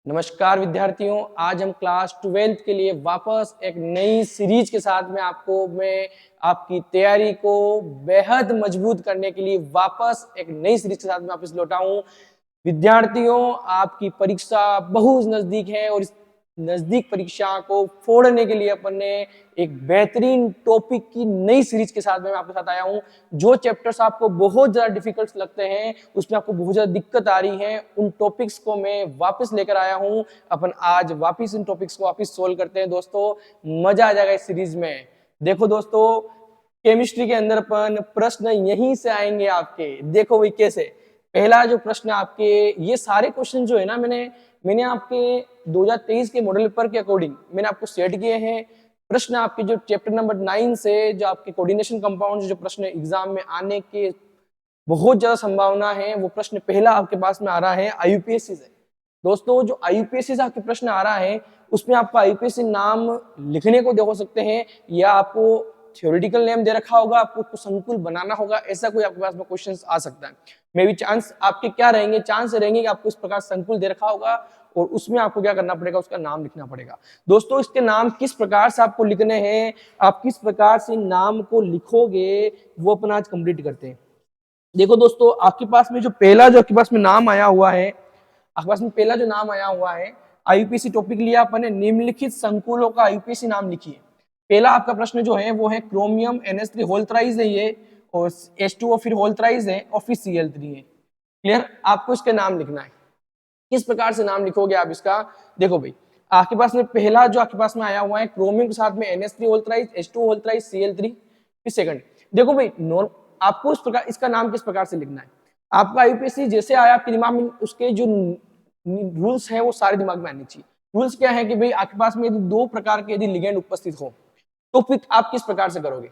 नमस्कार विद्यार्थियों, आज हम क्लास 12th के लिए वापस एक नई सीरीज के साथ में मैं आपकी तैयारी को बेहद मजबूत करने के लिए वापस एक नई सीरीज के साथ में वापस लौटा हूं। विद्यार्थियों, आपकी परीक्षा बहुत नजदीक है और इस नजदीक परीक्षा को फोड़ने के लिए अपन ने एक बेहतरीन टॉपिक की नई सीरीज के साथ में आपके साथ आया हूं। जो चैप्टर्स आपको बहुत ज्यादा डिफिकल्ट लगते हैं, उसमें आपको बहुत ज्यादा दिक्कत आ रही है, उन टॉपिक्स को मैं वापस लेकर आया हूं। अपन आज वापस इन टॉपिक्स को वापस सोल्व करते हैं। दोस्तों, मजा आ जाएगा इस सीरीज में। देखो दोस्तों, केमिस्ट्री के अंदर अपन प्रश्न यहीं से आएंगे आपके। देखो भाई कैसे। पहला जो प्रश्न आपके, ये सारे क्वेश्चन जो है ना, मैंने आपके 2023 के मॉडल पेपर के अकॉर्डिंग मैंने आपको सेट किए हैं। प्रश्न आपके जो चैप्टर नंबर 9 से जो आपके कोऑर्डिनेशन कंपाउंड जो प्रश्न एग्जाम में आने के बहुत ज्यादा संभावना है, वो प्रश्न पहला आपके पास में आ रहा है आईयूपीएससी से। दोस्तों, जो आईयूपीएससी से आपके प्रश्न आ रहा है, उसमें आपको आईयूपीएससी नाम लिखने को देखो सकते हैं, या आपको थ्योरेटिकल नेम दे रखा होगा, आपको उसको संकुल बनाना होगा, ऐसा कोई आपके पास में क्वेश्चन आ सकता है। मे भी चांस आपके क्या रहेंगे, चांस रहेंगे कि आपको इस प्रकार संकुल दे रखा होगा और उसमें आपको क्या करना पड़ेगा, उसका नाम लिखना पड़ेगा। दोस्तों, इसके नाम किस प्रकार से आपको लिखने हैं, आप किस प्रकार से नाम को लिखोगे, वो अपन आज कंप्लीट करते हैं। देखो दोस्तों, आपके पास में जो पहला जो आपके पास में नाम आया हुआ है, आपके पास में पहला जो नाम आया हुआ है, आईयूपीएससी टॉपिक लिया अपन ने, निम्नलिखित संकुलों का आईयूपीएससी नाम लिखिए। पहला आपका प्रश्न जो है वो है क्रोमियम NH3 होल थ्राइस है ये, और H2O फिर होल थ्राइस है, और फिर Cl3 है। क्लियर? आपको इसके नाम लिखना है। किस प्रकार से नाम लिखोगे आप इसका? देखो भाई, आपके पास में पहला जो आपके पास में आया हुआ है क्रोमियम के साथ में NH3 whole thrice, H2O whole thrice, Cl3। फिर सेकंड, देखो भाई, आपको इस प्रकार इसका नाम किस प्रकार से लिखना है। आपका आईयूपीएससी जैसे आया आपके दिमाग में, उसके जो रूल्स है वो सारे दिमाग में आने चाहिए। रूल्स क्या है कि भाई, आपके पास में यदि दो प्रकार के यदि लिगेंड उपस्थित हो, तो फिर आप किस प्रकार से करोगे।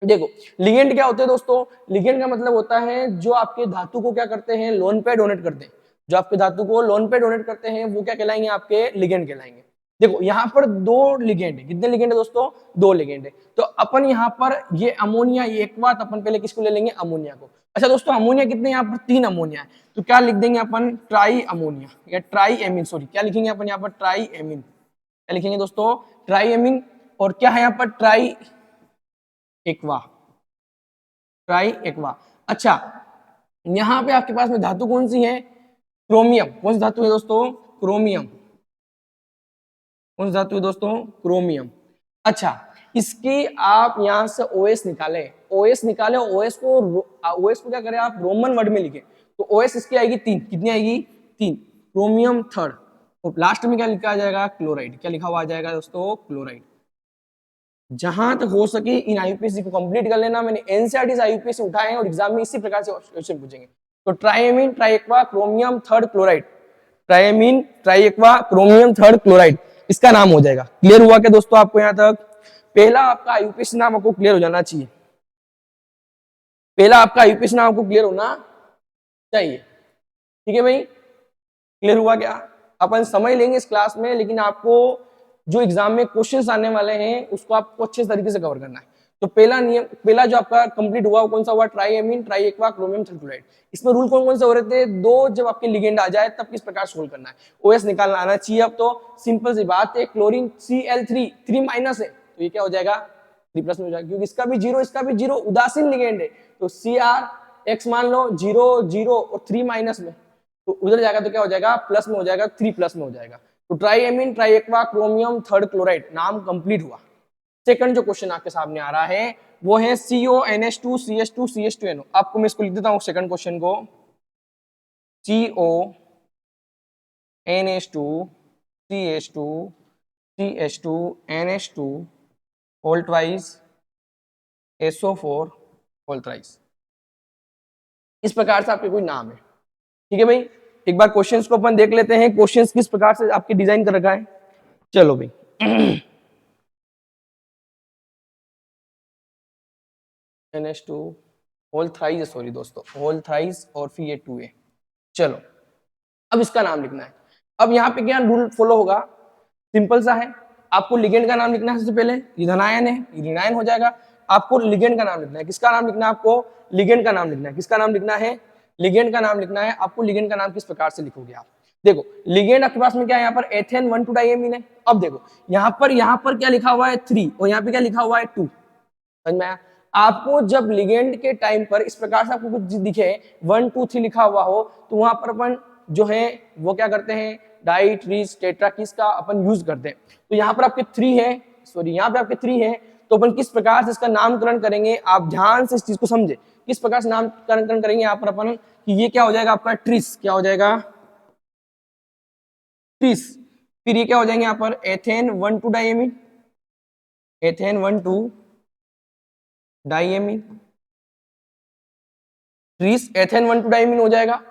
देखो, लिगेंड क्या होते हैं दोस्तों? लिगेंड का मतलब होता है जो आपके धातु को क्या करते हैं, लोन पे डोनेट करते हैं। जो आपके धातु को लोन पे डोनेट करते हैं, वो क्या कहलाएंगे, आपके लिगेंड कहलाएंगे। देखो, यहाँ पर दो लिगेंड है। कितने लिगेंड है दोस्तों? दो लिगेंड है। तो अपन यहाँ पर ये अमोनिया, एक बात अपन पहले किसको ले लेंगे, अमोनिया को। अच्छा दोस्तों, अमोनिया कितने, यहाँ पर 3 अमोनिया है, तो क्या लिख देंगे अपन, ट्राई अमोनिया या ट्राई एमिन, सॉरी क्या लिखेंगे अपन यहाँ पर, ट्राई एमिन। क्या लिखेंगे दोस्तों, ट्राई एमिन। और क्या है यहाँ पर, ट्राई एक्वा, ट्राई एक्वा। अच्छा, यहाँ पे आपके पास में धातु कौन सी है, क्रोमियम। कौन सी धातु है दोस्तों, क्रोमियम। कौन सी धातु है दोस्तों, क्रोमियम। अच्छा, इसकी आप यहां से OS निकाले, OS निकाले, OS को क्या करें आप, रोमन वर्ड में लिखे, तो OS इसकी आएगी 3। कितनी आएगी, 3। क्रोमियम थर्ड, और लास्ट में क्या लिखा आ जाएगा, क्लोराइड। क्या लिखा हुआ आ जाएगा दोस्तों, क्लोराइड। जहां तक हो सके इन आईयूपीएससी को कंप्लीट कर लेना। मैंने एनसीईआरटी से आईयूपीएससी उठाए हैं और एग्जाम में इसी प्रकार से क्वेश्चन पूछेंगे। तो triammine, triaqua, chromium third chloride, triammine, triaqua, chromium third chloride, इसका नाम हो जाएगा। क्लियर हुआ क्या दोस्तों आपको? यहां तक पहला आपका आईयूपीएससी नाम आपको क्लियर हो जाना चाहिए। पहला आपका आईयूपीएससी नाम आपको क्लियर होना चाहिए। ठीक है भाई, क्लियर हुआ क्या? अपन समय लेंगे इस क्लास में, लेकिन आपको जो एग्जाम में क्वेश्चंस आने वाले हैं उसको आपको अच्छे तरीके से कवर करना है। तो पहला नियम, पहला जो आपका कंप्लीट हुआ वो कौन सा हुआ, ट्राइएमीन, ट्राइएक्वा, क्रोमियम थर्ड। इसमें रूल कौन कौन से हो रहे थे, दो जब आपके लिगेंड आ जाए तब किस प्रकार सोल्व करना है, ओएस निकालना आना चाहिए। अब तो सिंपल सी बात है, क्लोरीन Cl3 3 माइनस है, तो ये क्या हो जाएगा, 3 प्लस में हो जाएगा, क्योंकि इसका भी जीरो, इसका भी जीरो, उदासीन लिगेंड है। तो Cr मान लो 0 0 और 3 माइनस में, तो उधर जाएगा तो क्या हो जाएगा, प्लस में हो जाएगा, 3 प्लस में हो जाएगा। तो triammine, triaqua, chromium third chloride नाम कंप्लीट हुआ। सेकंड जो क्वेश्चन आपके सामने आ रहा है वो है CONH2 CH2 CH2NO। आपको मैं इसको लिख देता हूं सेकंड क्वेश्चन को, CONH2 CH2 CH2 NH2 whole twice SO4 whole thrice. इस प्रकार से आपके कोई नाम है। ठीक है भाई, एक बार क्वेश्चंस को अपन देख लेते हैं, क्वेश्चंस किस प्रकार से आपके डिजाइन कर रखा है। चलो भाई, NH2 होल थ्राइस, सॉरी दोस्तों, होल थ्राइस और फिर ये 2A। चलो, अब इसका नाम लिखना है। अब यहाँ पे क्या रूल फॉलो होगा, सिंपल सा है। आपको लिगेंड का नाम लिखना है। सबसे पहले ये धनायन है, ये ऋणायन हो जाएगा। आपको लिगेंड का नाम लिखना है। किसका नाम लिखना है आपको, लिगेंड का नाम लिखना है। किसका नाम लिखना है, लिगेंड का नाम लिखना है। आपको लिगेंड का नाम किस प्रकार से लिखोगे आप, देखो लिगेंड आपके पास में क्या है, यहाँ पर एथेन 1,2 डाइएमीन है। अब देखो यहाँ पर क्या लिखा हुआ है 3 और यहाँ पे क्या लिखा हुआ है 2। समझ में आया? आपको जब लिगेंड के टाइम पर इस प्रकार से आपको कुछ दिखे 1 2 3 लिखा हुआ हो तो वहां पर अपन जो है वो क्या करते हैं, डाई ट्रीज टेट्रा किस का अपन यूज करते हैं। तो यहाँ पर आपके 3 है, सॉरी यहाँ पे आपके 3 है, तो अपन किस प्रकार से इसका नामकरण करेंगे, आप ध्यान से इस चीज को समझे, किस प्रकार से नामकरण करेंगे यहाँ पर अपन कि ये क्या हो जाएगा आपका ट्रिस, क्या हो जाएगा ट्रिस। फिर ये क्या हो जाएंगे यहाँ पर ethane 1,2 diamine, ethane 1,2 diamine, trees ethane 1,2 diamine हो जाएगा।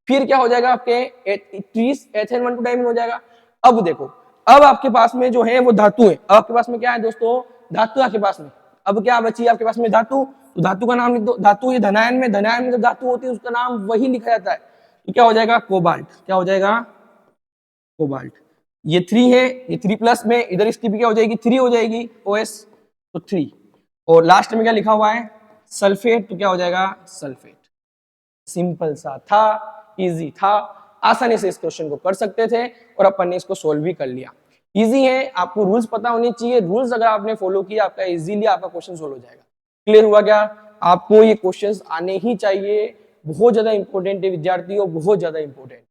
फिर क्या हो जाएगा आपके ट्रीस एथेन 1,2 डाइमीन हो जाएगा। अब देखो अब आपके पास में जो है वो धातु है। अब आपके पास में क्या है दोस्तों, धातु आपके पास में। अब क्या बची आपके पास में धातु, तो धातु का नाम लिख दो। धातु ये धनायन में जब धातु होती है उसका नाम वही लिखा जाता है। तो क्या हो जाएगा कोबाल्ट, क्या हो जाएगा कोबाल्ट। ये 3 है, ये 3+ में, इधर इसकी भी क्या हो जाएगी 3 हो जाएगी OS, तो 3। और लास्ट में क्या लिखा हुआ है सल्फेट, तो क्या हो जाएगा सल्फेट। सिंपल सा था, इजी था, आसानी से इस क्वेश्चन को कर सकते थे और अपन ने इसको सोल्व भी कर लिया। इजी है, आपको रूल्स पता होने चाहिए। रूल्स अगर आपने फॉलो किया आपका इजीली आपका क्वेश्चन सोल्व हो जाएगा। क्लियर हुआ क्या? आपको ये क्वेश्चंस आने ही चाहिए, बहुत ज्यादा इंपॉर्टेंट है विद्यार्थियों, बहुत ज्यादा इंपॉर्टेंट।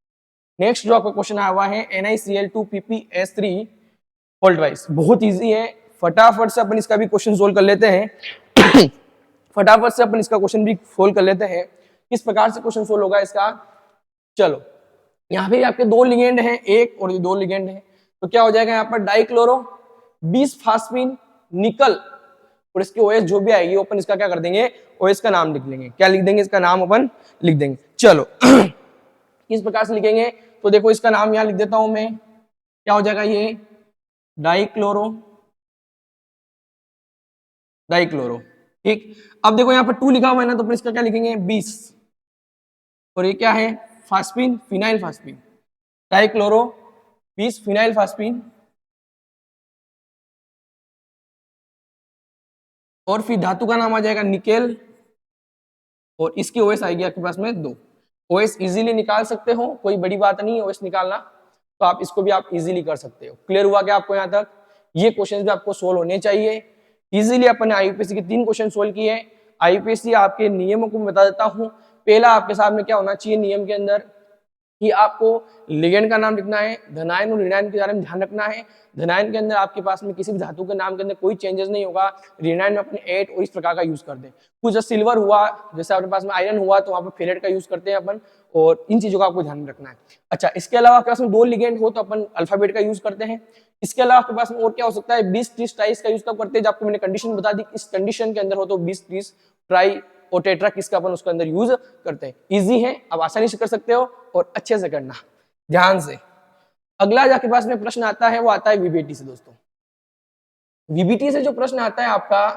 नेक्स्ट जो आपका क्वेश्चन आया हुआ है NiCl2PpS3 वोल्ट वाइज, बहुत इजी है। फटाफट से अपन इसका भी क्वेश्चन सोल्व कर लेते हैं फटाफट से अपन इसका क्वेश्चन भी सोल्व कर लेते हैं। किस प्रकार से क्वेश्चन सोल्व होगा इसका, चलो यहाँ पे आपके 2 लिगेंड हैं, एक और ये 2 लिगेंड हैं, तो क्या हो जाएगा यहाँ पर डाइक्लोरो 20 फास्फीन निकल और इसकी OS जो भी आएगी अपन इसका क्या कर देंगे OS का नाम लिख लेंगे। क्या लिख देंगे, इसका नाम अपन लिख देंगे। चलो किस प्रकार से लिखेंगे, तो देखो इसका नाम यहाँ लिख देता हूं मैं, क्या हो जाएगा ये डाइक्लोरो, डाइक्लोरो, ठीक। अब देखो यहाँ पर 2 लिखा हुआ है ना, तो अपन इसका क्या लिखेंगे 20 और ये क्या है phosphine, phenyl phosphine, dichloro 20 phenyl phosphine. और फिर धातु का नाम आ जाएगा निकेल और इसकी OS आएगी आपके पास में 2। OS इजीली निकाल सकते हो, कोई बड़ी बात नहीं है OS निकालना, तो आप इसको भी आप इजीली कर सकते हो। क्लियर हुआ क्या आपको यहाँ तक? ये क्वेश्चन भी आपको सोल्व होने चाहिए इजीली। अपन ने IUPAC के 3 क्वेश्चन सोल्व किए। IUPAC आपके नियमों को मैं बता देता हूँ। पहला आपके सामने क्या होना चाहिए नियम के अंदर कि आपको लिगेंड का नाम लिखना है, धनायन और ऋणायन के बारे में ध्यान रखना है। धनायन के अंदर आपके पास में किसी भी धातु के नाम के अंदर कोई चेंजेस नहीं होगा। ऋणायन में अपने 8 और इस प्रकार का यूज करते हैं। कुछ सिल्वर हुआ, जैसे आपके पास में आयरन हुआ तो वहां पर फेरेट का यूज करते हैं अपन, और इन चीजों का आपको ध्यान रखना है। अच्छा, इसके अलावा आपके पास में 2 लिगेंड हो तो अपन अल्फाबेट का यूज करते हैं। इसके अलावा आपके पास में और क्या हो सकता है 20-30 ट्राइस का यूज कब करते हैं, जब आपको मैंने कंडीशन बता दी इस कंडीशन के अंदर हो तो 20-30 ट्राई और टेट्रा किसका अपन उसके अंदर यूज करते हैं। इजी है, आप आसानी से कर सकते हो और अच्छे से करना ध्यान से। अगला जो आपके पास में प्रश्न आता है वो आता है VBT से। दोस्तों VBT से जो प्रश्न आता है आपका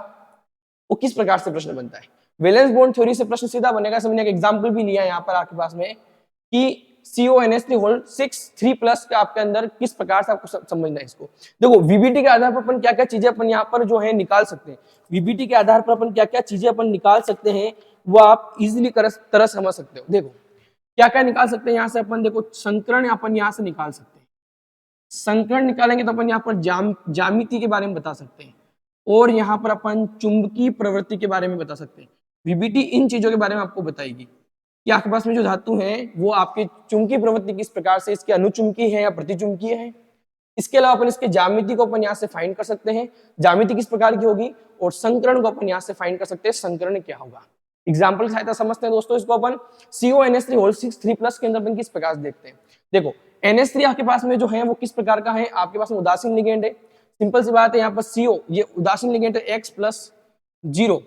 वो किस प्रकार से प्रश्न बनता है, वैलेंस बॉन्ड थ्योरी से प्रश्न सीधा बनेगा। मैंने एक एग्जांपल भी लिया है यहाँ पर आपके पास में कि CONH3 होल 6 3+ का आपके अंदर किस प्रकार से आपको समझना है इसको। देखो VBT के आधार पर अपन क्या क्या चीजें अपन यहाँ पर जो है निकाल सकते हैं। VBT के आधार पर अपन क्या क्या चीजें अपन निकाल सकते हैं वो आप इजिली तरह समझ सकते हो। देखो क्या क्या निकाल सकते हैं यहाँ से अपन, देखो संकरण अपन यहाँ से निकाल सकते हैं। संकरण निकालेंगे तो अपन यहाँ पर ज्यामिति के बारे में बता सकते हैं और यहाँ पर अपन चुंबकीय प्रवृत्ति के बारे में बता सकते हैं। VBT इन चीजों के बारे में आपको बताएगी कि आपके पास में जो धातु है वो आपके चुंबकीय प्रवृत्ति किस प्रकार से, इसके अनुचुंबकीय है या प्रतिचुंबकीय है। इसके अलावा अपन इसके ज्यामिति को अपन यहाँ से फाइंड कर सकते हैं, ज्यामिति किस प्रकार की होगी, और संकरण को अपन यहाँ से फाइंड कर सकते हैं, संकरण क्या होगा। एग्जाम्पल की सहायता समझते हैं दोस्तों इसको अपन। CONH3 होल 6 3+ के अंदर अपन किस प्रकार से देखते हैं। देखो NH3 आपके पास में जो है वो किस प्रकार का है, आपके पास में उदासीन लिगेंड है। सिंपल सी बात है, यहाँ पर CO ये उदासीन लिगेंड है, X+0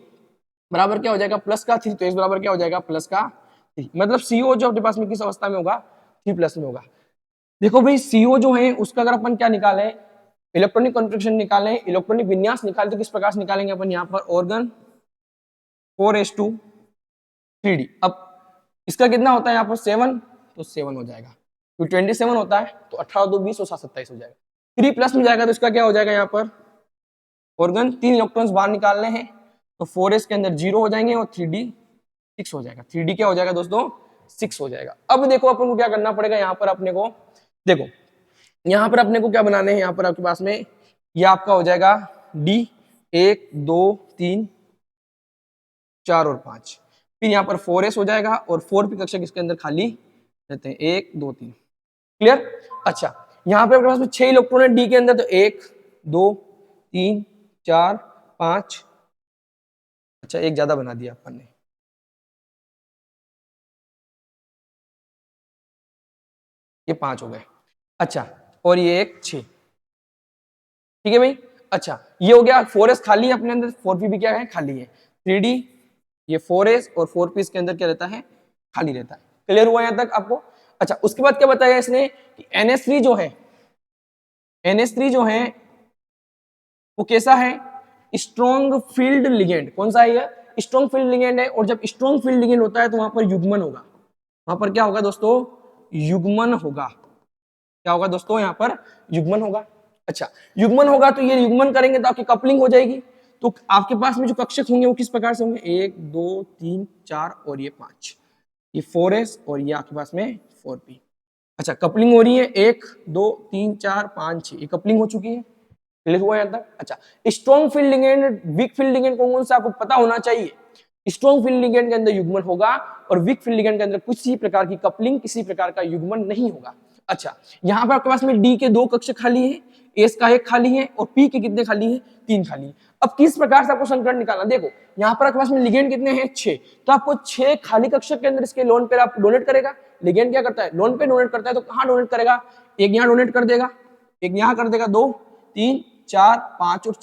बराबर क्या हो जाएगा प्लस का 3, तो X बराबर क्या हो जाएगा प्लस का 3। मतलब CO जो अपने पास में किस अवस्था में होगा 3+ में होगा। देखो भाई CO जो है उसका अगर अपन क्या निकालें, इलेक्ट्रॉनिक कॉन्फ़िगरेशन निकालें, इलेक्ट्रॉनिक विन्यास निकालें, तो किस प्रकार से निकालेंगे अपन यहाँ पर ऑर्गन 4s2 3d। अब इसका कितना होता है यहाँ पर 7, तो 7 हो जाएगा। तो 27 होता है तो 18 2 20 और 7 27 हो जाएगा। 3+ में जाएगा तो इसका क्या हो जाएगा यहाँ पर ऑर्गन 3 इलेक्ट्रॉन्स बाहर निकालने हैं तो 4s के अंदर 0 हो जाएंगे और 3d 6 हो जाएगा। 3d क्या हो जाएगा दोस्तों 6 हो जाएगा। अब देखो अपन को क्या करना पड़ेगा, यहाँ पर अपने को देखो, यहाँ पर अपने को क्या बनाने हैं, यहाँ पर आपके पास में ये आपका हो जाएगा D 1 2 3 4 और 5, फिर यहाँ पर 4s हो जाएगा और 4p कक्षक इसके अंदर खाली रहते हैं 1 2 3। क्लियर? अच्छा, यहाँ पे आपके पास में 6 इलेक्ट्रॉन है डी के अंदर, तो 1 2 3 4 5, अच्छा एक ज्यादा बना दिया अपन ने, ये 5 हो गए। अच्छा, और ये एक 6, ठीक है भाई। अच्छा, ये हो गया 4s खाली है अपने अंदर, 4p भी क्या है, खाली है। 3d ये 4s और 4p इसके अंदर क्या रहता है, खाली रहता है। क्लियर हुआ यहां तक आपको? अच्छा, उसके बाद क्या बताया इसने कि NH3 जो है, NH3 जो है वो कैसा है, स्ट्रॉन्ग फील्ड लिगेंड। कौन सा है ये, स्ट्रॉन्ग फील्ड लिगेंड है। और जब स्ट्रॉन्ग फील्ड लिगेंड होता है तो वहां पर युग्मन होगा, वहां पर क्या होगा दोस्तों, युग्मन होगा। क्या होगा दोस्तों, यहाँ पर युग्मन होगा। अच्छा, युग्मन होगा तो ये युग्मन करेंगे तो आपकी कपलिंग हो जाएगी। तो आपके पास में जो कक्षक होंगे वो किस प्रकार से होंगे, 1 2 3 4 और ये 5, ये 4s और ये आपके पास में 4p। अच्छा, कपलिंग हो रही है 1 2 3 4 5 6, ये कपलिंग हो चुकी है। क्लियर हुआ यहाँ तक? अच्छा, strong field ligand, weak field ligand कौन कौन सा आपको पता होना चाहिए। स्ट्रॉन्ग फील्ड लिगेंड के अंदर युग्मन होगा और वीक फील्ड लिगेंड के अंदर किसी प्रकार की कपलिंग, किसी प्रकार का युग्मन नहीं होगा। अच्छा, यहाँ पर आपके पास में डी के 2 कक्षक खाली है, एस का 1 खाली है और पी के कितने खाली है, 3 खाली है। अब किस प्रकार से आपको संकरण निकालना, देखो यहाँ पर आपके पास में लिगेंड कितने हैं, 6, तो आपको 6 खाली कक्षक के अंदर इसके लोन पेयर आप डोनेट करेगा। लिगेंड क्या करता है, लोन पे डोनेट करता है, तो कहाँ डोनेट करेगा, एक यहाँ डोनेट कर देगा, एक यहाँ कर देगा, 2 3 4 5 और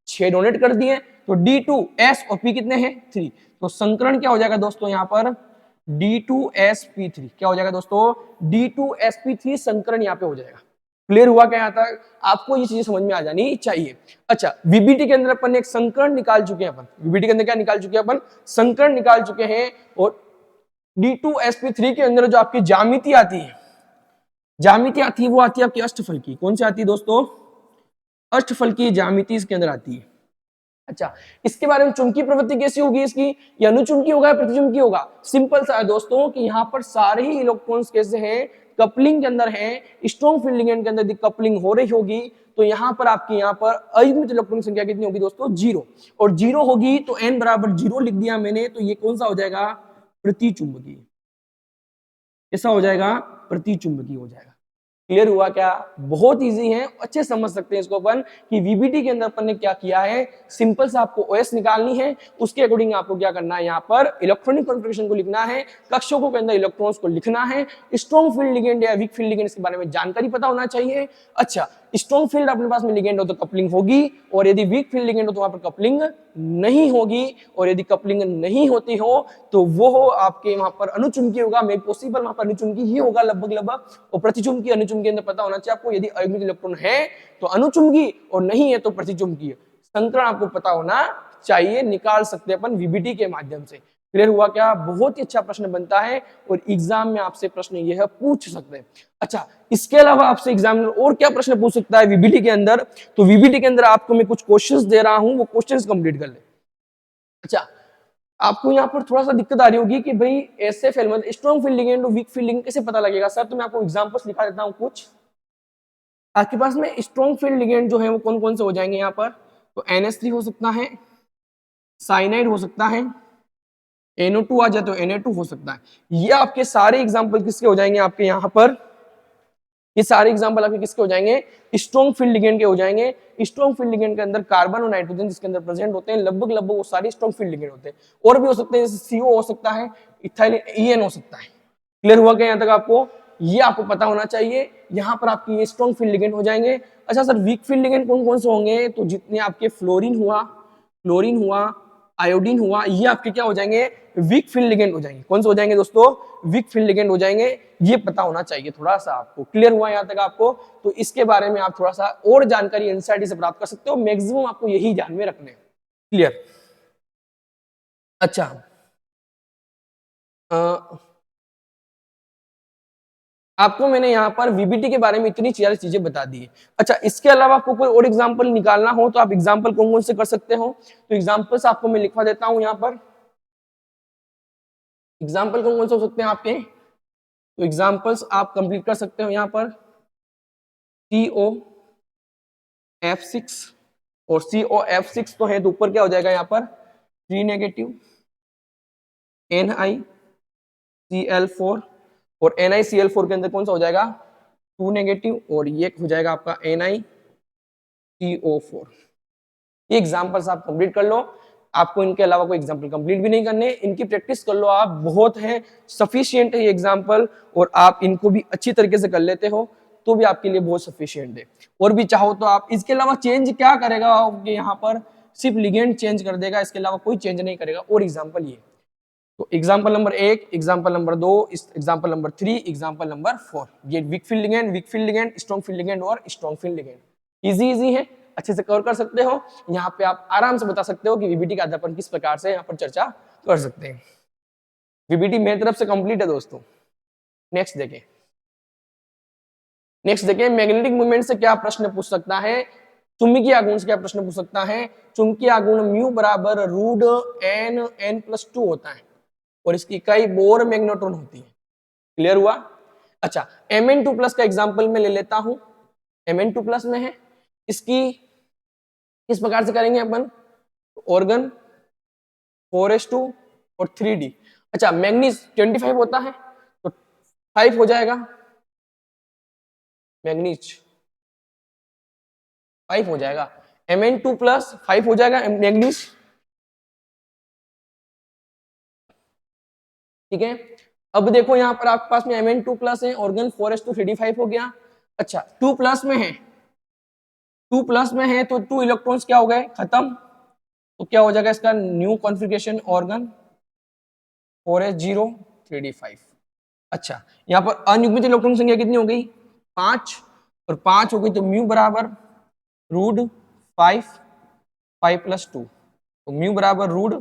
6 डोनेट कर दिए। तो D2S और P कितने हैं, 3, तो संकरण क्या हो जाएगा दोस्तों, यहाँ पर D2sp3 क्या हो जाएगा दोस्तों, D2sp3 संकरण यहाँ पे हो जाएगा। क्लियर हुआ क्या, यहाँ तक आपको ये चीजें समझ में आ जानी चाहिए। अच्छा, VBT के अंदर अपन एक संकरण निकाल चुके हैं, अपन VBT के अंदर क्या निकाल चुके हैं, अपन संकरण निकाल चुके हैं। और D2sp3 के अंदर जो आपकी ज्यामिति आती है, ज्यामिति आती है वो आती है आपकी अष्टफल की। कौन सी आती है दोस्तों, अष्टफल की ज्यामिति इसके अंदर आती है। अच्छा, इसके बारे में चुंबकीय प्रवृत्ति कैसी होगी इसकी, ये अनुचुंबकी होगा या प्रतिचुंबकी होगा। सिंपल सा है दोस्तों कि यहाँ पर सारे ही इलेक्ट्रॉन्स कैसे हैं, कपलिंग के अंदर हैं, स्ट्रॉन्ग फील्ड लिगेंड के अंदर कपलिंग हो रही होगी। तो यहाँ पर आपकी यहाँ पर अयुग्मित इलेक्ट्रॉन की संख्या कितनी होगी दोस्तों, 0, और 0 होगी तो n बराबर 0 लिख दिया मैंने, तो ये कौन सा हो जाएगा, प्रतिचुंबकीय। ऐसा हो जाएगा, प्रतिचुंबकीय हो जाएगा। क्लियर हुआ क्या, बहुत इजी है, अच्छे समझ सकते हैं इसको अपन कि VBT के अंदर अपन ने क्या किया है, सिंपल से आपको OS निकालनी है, उसके अकॉर्डिंग आपको क्या करना है, यहाँ पर इलेक्ट्रॉनिक कॉन्फ़िगरेशन को लिखना है, कक्षकों के अंदर इलेक्ट्रॉन्स को लिखना है, स्ट्रॉन्ग फील्ड लिगेंड या वीक फील्ड लिगेंड इसके बारे में जानकारी पता होना चाहिए। अच्छा, स्ट्रॉन्ग फील्ड अपने पास में लिगेंड हो तो कपलिंग होगी, और यदि वीक फील्ड लिगेंड हो तो वहां पर कपलिंग नहीं होगी, और यदि कपलिंग नहीं होती हो तो वो आपके वहां पर अनुचुंबकीय होगा, मे पॉसिबल वहां पर अनुचुंबकीय ही होगा लगभग लगभग। और प्रतिचुंबकीय अनुचुंबकीय अंदर पता होना चाहिए आपको, यदि अयुग्मित इलेक्ट्रॉन है तो अनुचुंबकीय और नहीं है तो प्रतिचुंबकीय। संकरण आपको पता होना चाहिए, निकाल सकते हैं अपन VBT के माध्यम से। क्लियर हुआ क्या, बहुत ही अच्छा प्रश्न बनता है और एग्जाम में आपसे प्रश्न यह पूछ सकते हैं। अच्छा, इसके अलावा आपसे एग्जामिनर और क्या प्रश्न पूछ सकता है VBT के अंदर, तो VBT के अंदर आपको मैं कुछ क्वेश्चंस दे रहा हूं, वो क्वेश्चंस कंप्लीट कर ले। अच्छा, आपको यहाँ पर थोड़ा सा दिक्कत आ रही होगी कि भाई SFL मतलब स्ट्रॉन्ग फील्ड लिगेंड और वीक फील्ड लिगेंड कैसे पता लगेगा सर, तो मैं आपको एग्जांपल्स दिखा देता हूँ कुछ। आपके पास में स्ट्रॉन्ग फील्ड लिगेंड जो है वो कौन कौन से हो जाएंगे यहाँ पर, तो NH3 हो सकता है, साइनाइड हो सकता है, NO2 आ जाए तो Na2 हो सकता है। ये आपके सारे एग्जाम्पल किसके हो जाएंगे, आपके यहाँ पर ये सारे एग्जांपल आपके किसके हो जाएंगे, स्ट्रॉन्ग फील्ड लिगेंड के हो जाएंगे। स्ट्रॉन्ग फील्ड लिगेंड के अंदर कार्बन और नाइट्रोजन जिसके अंदर प्रेजेंट होते हैं, लगभग लगभग वो सारे स्ट्रॉन्ग फील्ड लिगेंड होते हैं। और भी हो सकते हैं, जैसे CO हो सकता है, इथाइल EN हो सकता है। क्लियर हुआ क्या यहाँ तक आपको, ये आपको पता होना चाहिए। यहाँ पर आपकी ये स्ट्रॉन्ग फील्ड लिगेंड हो जाएंगे। अच्छा सर, वीक फील्ड लिगेंड कौन कौन से होंगे, तो जितने आपके फ्लोरीन हुआ, क्लोरीन हुआ, आयोडीन हुआ, ये आपके क्या हो जाएंगे, वीक फील्ड लिगेंड हो जाएंगे। कौन से हो जाएंगे दोस्तों, वीक फील्ड लिगेंड हो जाएंगे। ये पता होना चाहिए थोड़ा सा आपको। क्लियर हुआ यहाँ तक आपको, तो इसके बारे में आप थोड़ा सा और जानकारी इंसाइट से प्राप्त कर सकते हो। मैक्सिमम आपको यही ध्यान में रखने। क्लियर। अच्छा, आपको मैंने यहाँ पर VBT के बारे में इतनी सारी चीजें बता दी है। अच्छा, इसके अलावा आपको कोई और एग्जाम्पल निकालना हो तो आप एग्जाम्पल कौन कौन से कर सकते हो, तो एग्जाम्पल्स आपको मैं लिखवा देता हूं यहाँ पर। एग्जाम्पल कौन कौन से हो सकते हैं आपके? तो एग्जाम्पल्स आप कंप्लीट कर सकते हो यहाँ पर COF6 और COF6 तो है तो ऊपर क्या हो जाएगा यहाँ पर 3 नेगेटिव NiCl4 और NiCl4 के अंदर कौन सा हो जाएगा 2 नेगेटिव और ये हो जाएगा आपका NiCO4। ये एग्जाम्पल्स आप कंप्लीट कर लो, आपको इनके अलावा कोई एग्जाम्पल कंप्लीट भी नहीं करने, इनकी प्रैक्टिस कर लो आप, बहुत है, सफिशियंट है ये एग्जाम्पल, और आप इनको भी अच्छी तरीके से कर लेते हो तो भी आपके लिए बहुत सफिशियंट है। और भी चाहो तो आप इसके अलावा चेंज क्या करेगा आपके यहाँ पर, सिर्फ लिगेंड चेंज कर देगा, इसके अलावा कोई चेंज नहीं करेगा। और एग्जाम्पल ये, तो example number 1, example number 2, example number 3, example number 4, ये weak field ligand, strong field ligand और स्ट्रॉन्ग फील्ड लिगेंड। इजी है, अच्छे से कवर कर सकते हो। यहाँ पे आप आराम से बता सकते हो कि वीबीटी का अध्यापन किस प्रकार से यहाँ पर चर्चा कर सकते हैं। वीबीटी मेरी तरफ से कंप्लीट है दोस्तों। नेक्स्ट देखें मैग्नेटिक मूवमेंट से क्या प्रश्न पूछ सकता है, चुंबकीय आघूर्ण से क्या प्रश्न पूछ सकता है। चुंबकीय आघूर्ण म्यू बराबर रूट n+2 होता है और इसकी इकाई बोर मैग्नेट्रॉन होती है। क्लियर हुआ? अच्छा, Mn2+ का एग्जांपल मैं ले लेता हूं। Mn2+ में है, इसकी किस प्रकार से करेंगे अपन, ऑर्गन 4s2 और 3d। अच्छा, मैग्नीज 25 होता है तो 5 हो जाएगा, मैग्नीज 5 हो जाएगा, Mn2+ 5 हो जाएगा मैग्नीज। ठीक है, अब देखो यहां पर आपके पास में Mn2+ है, ऑर्गन 4s2 3d5 हो गया। अच्छा, 2+ में है, 2+ में है तो 2 इलेक्ट्रॉन्स क्या हो गए, खत्म, तो क्या हो जाएगा इसका new configuration, organ 4s0 3d5। अच्छा, यहाँ पर अनियमित इलेक्ट्रॉन संख्या कितनी हो गई, 5, और 5 हो गई तो म्यू बराबर रूट 5 5+2, तो म्यू बराबर रूट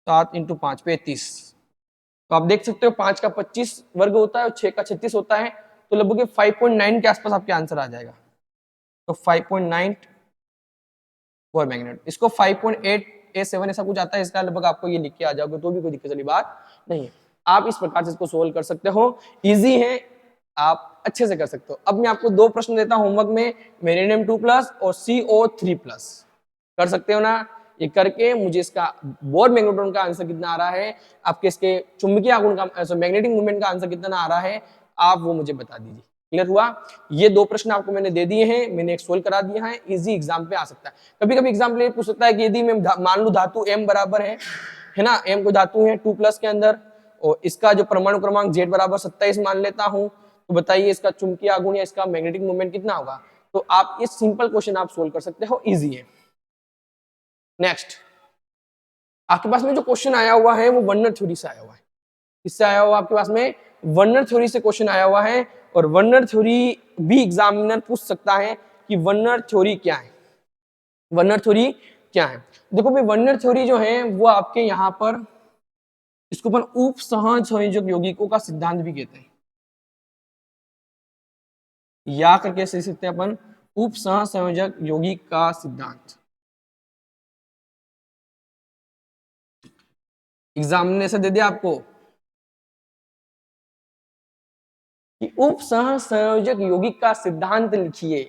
7 × 5 35। तो आप देख सकते हो 5 का 25 वर्ग होता है और 6 का 36 होता है, तो लगभग 5.9 के आसपास आपके आंसर आ जाएगा। तो 5.9 बोर मैग्नेट, इसको 5.8 A7 ऐसा कुछ आता है, इसका लगभग आपको ये लिख के आ जाओगे तो भी कोई दिक्कत वाली बात नहीं है। आप इस प्रकार से इसको सोल्व कर सकते हो, इजी है, आप अच्छे से कर सकते हो। अब मैं आपको 2 प्रश्न देता हूं होमवर्क में, मेरिडियम 2+ और CO3+, कर सकते हो ना। ये करके मुझे इसका बोर मैग्नेट्रॉन का आंसर कितना आ रहा है, आपके इसके चुंबकीय आघूर्ण का मैग्नेटिक मूवमेंट का आंसर कितना आ रहा है, आप वो मुझे बता दीजिए। क्लियर हुआ? ये 2 प्रश्न आपको मैंने दे दिए हैं, मैंने एक सोल्व करा दिया है, इजी एग्जाम पे आ सकता है। कभी कभी एग्जाम ले पूछ सकता है कि यदि मैं मान लू धातु M बराबर है ना, M को धातु है 2+ के अंदर, और इसका जो परमाणु क्रमांक Z बराबर 27 मान लेता हूं, तो बताइए इसका चुंबकीय आघूर्ण या इसका मैग्नेटिक मूवमेंट कितना होगा। तो आप इस सिंपल क्वेश्चन आप सोल्व कर सकते हो, इजी है। नेक्स्ट, आपके पास में जो क्वेश्चन आया हुआ है वो वर्नर थ्योरी से आया हुआ है। किससे आया हुआ आपके पास में, वर्नर थ्योरी से क्वेश्चन आया हुआ है। और वर्नर थ्योरी भी एग्जामिनर पूछ सकता है कि वर्नर थ्योरी क्या है, वर्नर थ्योरी क्या है। देखो भाई, वर्नर थ्योरी जो है वो आपके यहाँ पर, इसको अपन उपसहज संयोजक यौगिकों का सिद्धांत भी कहते हैं, या करके से सकते हैं अपन उपसहज संयोजक यौगिक का सिद्धांत। एग्जाम ने ऐसा दे दिया आपको कि उपसह संयोजक यौगिक का सिद्धांत लिखिए,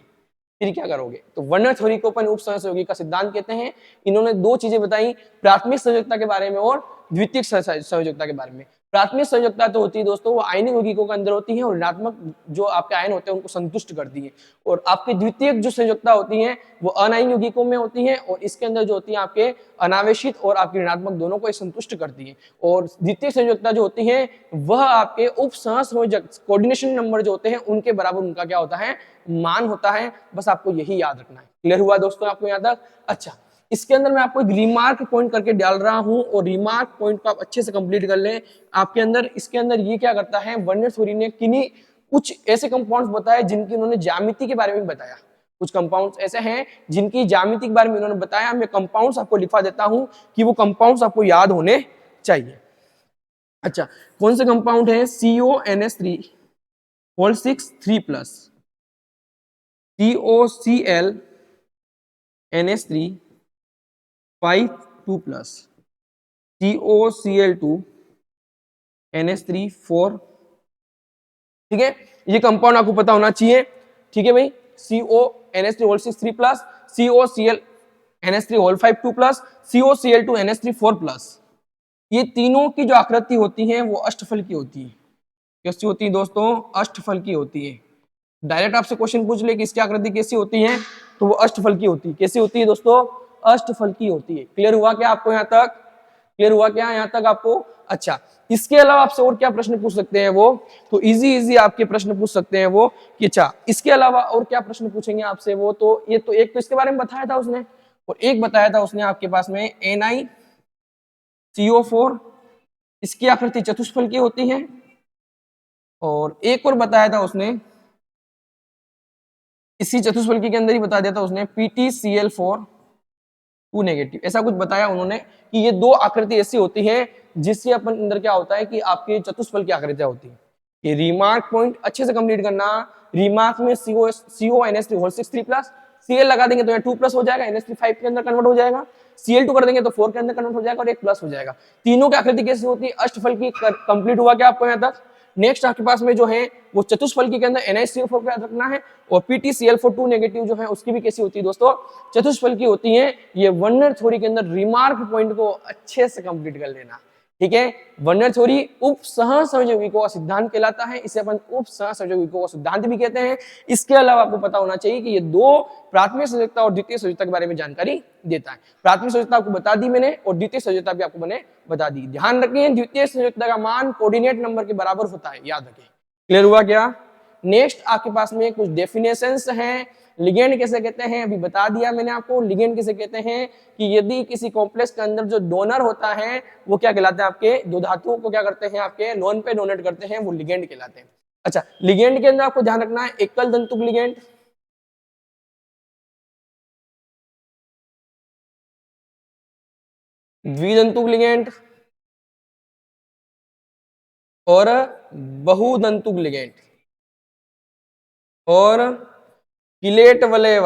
फिर क्या करोगे। तो वर्नर थ्योरी को अपन उपसह संयोजक का सिद्धांत कहते हैं। इन्होंने 2 चीजें बताई, प्राथमिक संयोजकता के बारे में और द्वितीयक संयोजकता के बारे में। प्राथमिक संयोजकता तो होती है दोस्तों वो आयनिक यौगिकों के अंदर होती है और ऋणात्मक जो आपके आयन होते हैं उनको संतुष्ट करती है। और आपकी द्वितीयक जो संयोजकता होती है वो अनायन यौगिकों में होती है और इसके अंदर जो होती है आपके अनावेशित और आपके ऋणात्मक दोनों को संतुष्ट करती है। और द्वितीय संयोजकता जो होती है वह आपके उपसह संयोजक कोऑर्डिनेशन नंबर जो होते हैं उनके बराबर उनका क्या होता है, मान होता है। बस आपको यही याद रखना है। क्लियर हुआ दोस्तों आपको यहाँ तक? अच्छा, इसके अंदर मैं आपको एक रिमार्क पॉइंट करके डाल रहा हूं और रिमार्क पॉइंट को आप अच्छे से कंप्लीट कर लें। आपके अंदर इसके अंदर ये क्या करता है, वर्नर थ्योरी ने किन्हीं कुछ ऐसे कंपाउंड्स बताए जिनकी उन्होंने ज्यामिति के बारे में बताया। कुछ कंपाउंड्स ऐसे हैं जिनकी ज्यामिति के बारे में उन्होंने बताया। मैं कंपाउंड्स आपको लिखवा देता हूं कि वो कंपाउंड्स आपको याद होने चाहिए। अच्छा, कौन से कंपाउंड है, CONS3 whole 6 3+, COCl NH3 5 2+, COCl2 NH3 4। ठीक है, ये कंपाउंड आपको पता होना चाहिए। ठीक है भाई, CONH3 COCl NH3 2 COCl2 NH3 4। ये तीनों की जो आकृति होती है वो अष्टफल की होती है। कैसी होती है दोस्तों? अष्टफल की होती है। डायरेक्ट आपसे क्वेश्चन पूछ ले कि इसकी आकृति कैसी होती है, तो वो अष्टफल की होती है। कैसी होती है दोस्तों? अष्टफल की होती है। क्लियर हुआ क्या आपको यहाँ तक? क्लियर हुआ क्या यहाँ तक आपको? अच्छा, इसके अलावा आपसे और क्या प्रश्न पूछ सकते हैं वो? तो इजी आपके प्रश्न पूछ सकते हैं वो कि अच्छा इसके अलावा और क्या प्रश्न पूछेंगे आपसे वो? तो ये तो एक तो इसके बारे में बताया था उसने, और एक बताया था उसने आपके पास में NiCO4, इसकी आकृति चतुष्फल की होती है। और एक और बताया था उसने, इसी चतुष्फलकी के अंदर ही बता दिया था उसने, PtCl4 2 ऐसा कुछ बताया उन्होंने कि ये दो आकृति ऐसी होती है जिससे अपन अंदर क्या होता है कि आपके चतुष्फल की आकृतियां होती है। ये रिमार्क पॉइंट अच्छे से कंप्लीट करना। रिमार्क में CONH3 Cl लगा देंगे तो यहाँ 2+ हो जाएगा, NH3 5 के अंदर कन्वर्ट हो जाएगा, Cl2 कर देंगे तो 4 के अंदर कन्वर्ट हो जाएगा और एक प्लस हो जाएगा। तीनों की आकृति कैसी होती है? अष्टफल की। कंप्लीट हुआ क्या आपको यहाँ तक? नेक्स्ट आपके पास में जो है वो चतुष्फलकी के अंदर NiCO4 याद रखना है, और PtCl4 जो है उसकी भी कैसी होती है दोस्तों? चतुष्फलकी होती है। ये वर्नर थ्योरी के अंदर रिमार्क पॉइंट को अच्छे से कंप्लीट कर लेना। ठीक है, वर्नर थ्योरी उपसहसंयोजक का सिद्धांत कहलाता है, इसे अपन उपसहसंयोजक का सिद्धांत भी कहते हैं। इसके अलावा आपको पता होना चाहिए कि ये दो प्राथमिक संयोजकता और द्वितीय संयोजकता के बारे में जानकारी देता है। प्राथमिक संयोजकता आपको बता दी मैंने, और द्वितीय संयोजकता भी आपको मैंने बता दी। ध्यान रखें, द्वितीय संयोजकता का मान कोऑर्डिनेट नंबर के बराबर होता है, याद रखें। क्लियर हुआ क्या? नेक्स्ट आपके पास में कुछ डेफिनेशंस हैं। लिगेंड किसे कहते हैं अभी बता दिया मैंने आपको। लिगेंड किसे कहते हैं कि यदि किसी कॉम्प्लेक्स के अंदर जो डोनर होता है वो क्या कहलाते हैं? आपके दो धातुओं को क्या करते हैं? आपके लोन पे डोनेट करते हैं, वो लिगेंड कहलाते हैं। अच्छा, लिगेंड के अंदर आपको ध्यान रखना है एकल दंतुक लिगेंड, द्विदंतुक लिगेंड और बहुदंतुक लिगेंड, और किलेट वलय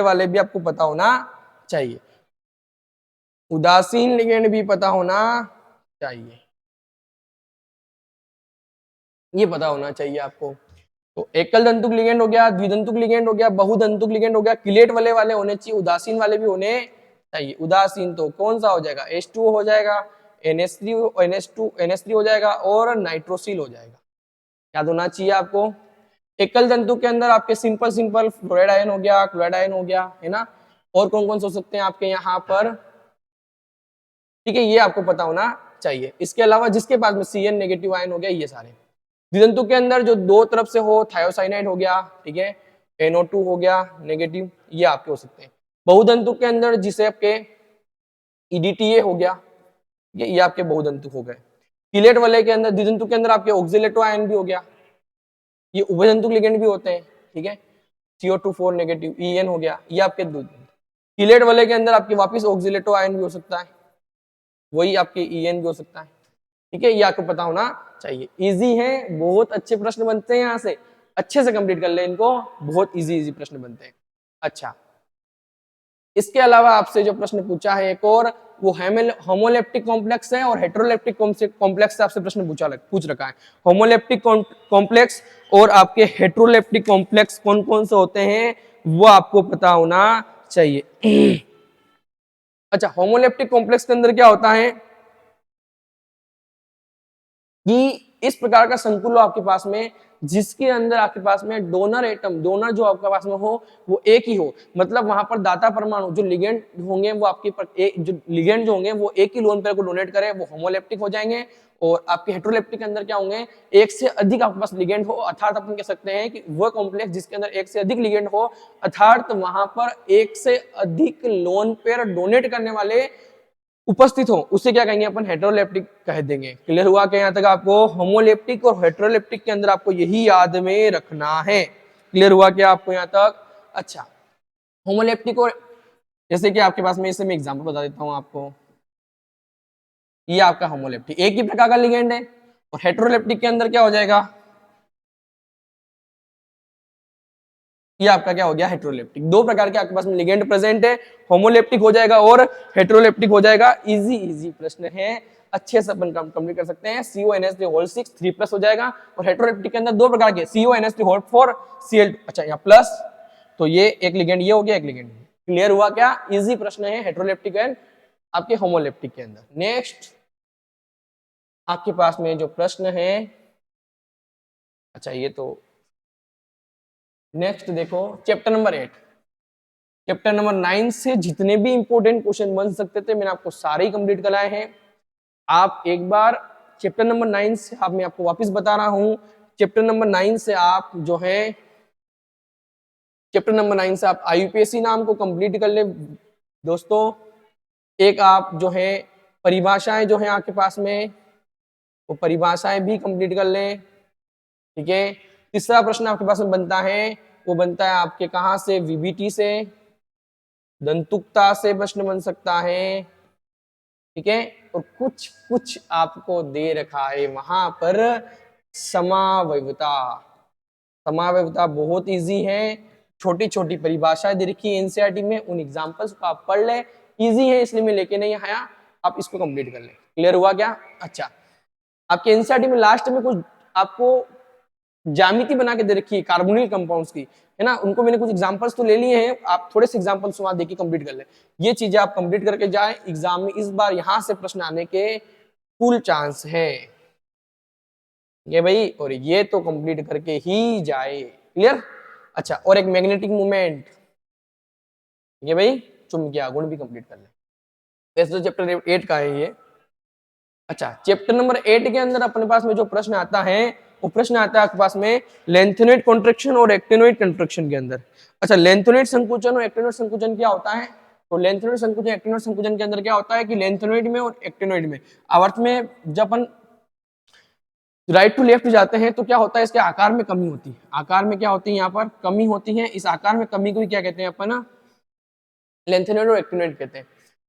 वाले भी आपको पता होना चाहिए। उदासीन लिगेंड भी पता होना चाहिए, ये पता होना चाहिए आपको। तो एकल दंतुक लिगेंड हो गया, द्विदंतुक लिगेंड हो गया, बहुदंतुक लिगेंड हो गया, किलेट वाले होने चाहिए, उदासीन वाले भी होने चाहिए। उदासीन तो कौन सा हो जाएगा? H2O हो जाएगा, NH3 हो जाएगा, और नाइट्रोसिल हो जाएगा। याद होना चाहिए आपको। एकल तंतु के अंदर आपके सिंपल फ्लोराइड आयन हो गया, क्लोराइड आयन हो गया, है ना। और कौन कौन से हो सकते हैं आपके यहाँ पर? ठीक है, ये आपको पता होना चाहिए। इसके अलावा जिसके पास में Cn नेगेटिव आयन हो गया, ये सारे। द्वितंतु के अंदर जो दो तरफ से हो, थायोसाइनाइड हो गया, ठीक है, NO2 हो गया नेगेटिव, ये आपके हो सकते हैं। बहुदंतु के अंदर जिसे आपके EDTA हो गया, ये आपके बहुदंतु हो गए। किलेट वाले के अंदर, द्विदंतु के अंदर आपके ऑक्सिलेटो आयन भी हो गया, ये उभयदंतुक लिगेंड भी होते हैं। ठीक है, CO2 4 नेगेटिव EN हो गया, ये आपके दूध। किलेट वाले के अंदर आपके वापस ऑक्सिलेटो आयन भी हो सकता है, वही आपके EN भी हो सकता है। ठीक है, ये आपको पता होना चाहिए। इजी है, बहुत अच्छे प्रश्न बनते हैं यहाँ से, अच्छे से कंप्लीट कर ले इनको, बहुत इजी प्रश्न बनते हैं। अच्छा, इसके अलावा आपसे जो प्रश्न पूछा है एक और, वो होमोलेप्टिक कॉम्प्लेक्स है और हेट्रोलेप्टिक कॉम्प्लेक्स से आपसे प्रश्न पूछ रखा है। होमोलेप्टिक कॉम्प्लेक्स और आपके हेट्रोलेप्टिक कॉम्प्लेक्स कौन कौन से होते हैं वो आपको पता होना चाहिए। अच्छा, होमोलेप्टिक कॉम्प्लेक्स के अंदर क्या होता है कि इस प्रकार का संकुल आपके पास में, जिसके अंदर आपके पास में डोनर एटम, डोनर जो आपके पास में हो वो एक ही हो, मतलब वहां पर दाता परमाणु जो लिगेंड होंगे वो आपके जो लिगेंड जो होंगे वो एक ही लोन पेयर को डोनेट करे, वो होमोलेप्टिक हो जाएंगे। और आपके हेट्रोलेप्टिक के अंदर क्या होंगे? एक से अधिक आपके पास लिगेंड हो, अर्थात अपन कह सकते हैं कि वो कॉम्प्लेक्स जिसके अंदर एक से अधिक लिगेंड हो, अर्थात वहां पर एक से अधिक लोन पेयर डोनेट करने वाले उपस्थित हो, उसे क्या कहेंगे? अपन हेट्रोलेप्टिक कह देंगे। क्लियर हुआ क्या यहाँ तक आपको? होमोलेप्टिक और हेट्रोलेप्टिक के अंदर आपको यही याद में रखना है। क्लियर हुआ क्या आपको यहाँ तक? अच्छा, होमोलेप्टिक और जैसे कि आपके पास में, इसे मैं एग्जांपल बता देता हूँ आपको। ये आपका होमोलेप्टिक एक ही प्रकार का लिगेंड है, और हेट्रोलेप्टिक के अंदर क्या हो जाएगा? ये आपका क्या हो गया, हेटेरोलेप्टिक। दो प्रकार के आपके पास में लिगेंड प्रेजेंट है, होमोलेप्टिक हो जाएगा और हेटेरोलेप्टिक हो जाएगा। इजी प्रश्न है, अच्छे से अपन कंप्लीट कर सकते हैं। CONH3 होल 6 3+ हो जाएगा, और हेटेरोलेप्टिक के अंदर दो प्रकार के CONH3 होल 4 Cl2, अच्छा यहाँ प्लस, तो ये एक लिगेंड ये हो गया, एक लिगेंड। क्लियर हुआ क्या? इजी प्रश्न है हेटेरोलेप्टिक एंड आपके होमोलेप्टिक के अंदर। नेक्स्ट आपके पास में जो प्रश्न है, अच्छा ये तो नेक्स्ट देखो, चैप्टर नंबर 8, चैप्टर नंबर 9 से जितने भी इंपॉर्टेंट क्वेश्चन बन सकते थे मैंने आपको सारे ही कंप्लीट कराए हैं। आप एक बार चैप्टर नंबर 9 से आप, मैं आपको वापस बता रहा हूं, चैप्टर नंबर 9 से आप जो है, चैप्टर नंबर 9 से आप IUPAC नाम को कंप्लीट कर ले दोस्तों। एक आप जो है परिभाषाएं जो है आपके पास में, वो परिभाषाएं भी कंप्लीट कर लें, ठीक है। तीसरा प्रश्न आपके पास में बनता है, वो बनता है आपके कहां से, VBT से, दंतुकता से प्रश्न बन सकता है, ठीक है। और कुछ कुछ आपको दे रखा है वहां पर समावयवता। समावयवता बहुत इजी है, छोटी छोटी परिभाषाएं दे रखी है एनसीईआरटी में, उन एग्जांपल्स को आप पढ़ ले, इजी है इसलिए मैं लेके नहीं आया, आप इसको कंप्लीट कर ले। क्लियर हुआ क्या? अच्छा, आपके एनसीईआरटी में लास्ट में कुछ आपको ज्यामिति बना के दे रखी है कार्बोनिल कंपाउंड्स की, है ना, उनको मैंने कुछ एग्जांपल्स तो ले लिए हैं, आप थोड़े से एग्जांपल्स वहां देखिए कंप्लीट कर ले। ये चीजें आप कंप्लीट करके जाए, एग्जाम में इस बार यहां से प्रश्न आने के फुल चांस है ये भाई, और ये तो कंप्लीट करके ही जाए। क्लियर? अच्छा, और एक मैग्नेटिक मूवमेंट, ये भाई चुंबकीय आघूर्ण भी कंप्लीट कर ले। वैसे तो चैप्टर 8 का है ये। अच्छा, चैप्टर नंबर 8 के अंदर अपने पास में जो प्रश्न आता है, वो प्रश्न आता है आपके पास में लेंथेनोइड कॉन्ट्रैक्शन और एक्टिनोइड कॉन्ट्रैक्शन के अंदर। अच्छा, लेंथेनोइड संकुचन और एक्टिनोइड संकुचन क्या होता है? तो लेंथेनोइड संकुचन एक्टिनोइड संकुचन के अंदर क्या होता है कि लेंथेनोइड में और एक्टिनोइड में आवर्त में जब अपन राइट टू लेफ्ट जाते हैं तो क्या होता है, इसके आकार में कमी होती है। आकार में क्या होती है, यहाँ पर कमी होती है। इस आकार में कमी को ही क्या कहते हैं अपन, लेंथेनोइड और एक्टिनोइड कहते हैं।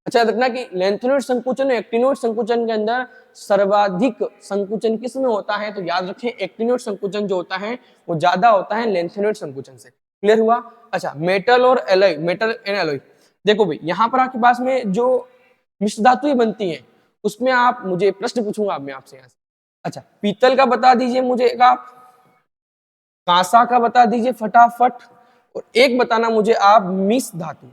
अच्छा, देखना कि लेंथेनोइड संकुचन और एक्टिनोइड संकुचन के अंदर सर्वाधिक संकुचन किस में होता है, तो याद रखें एक्टिनोइड संकुचन जो होता है वो ज्यादा होता है लेंथेनोइड संकुचन से। क्लियर हुआ? अच्छा, मेटल और एलॉय, मेटल एंड एलॉय, देखो भाई यहाँ पर आपके पास में जो मिश्र धातुएं बनती हैं उसमें आप मुझे प्रश्न पूछूंगा मैं आपसे यहाँ से। अच्छा, पीतल का बता दीजिए मुझे एक आप, कांसा का बता दीजिए फटाफट, और एक बताना मुझे आप मिस धातु,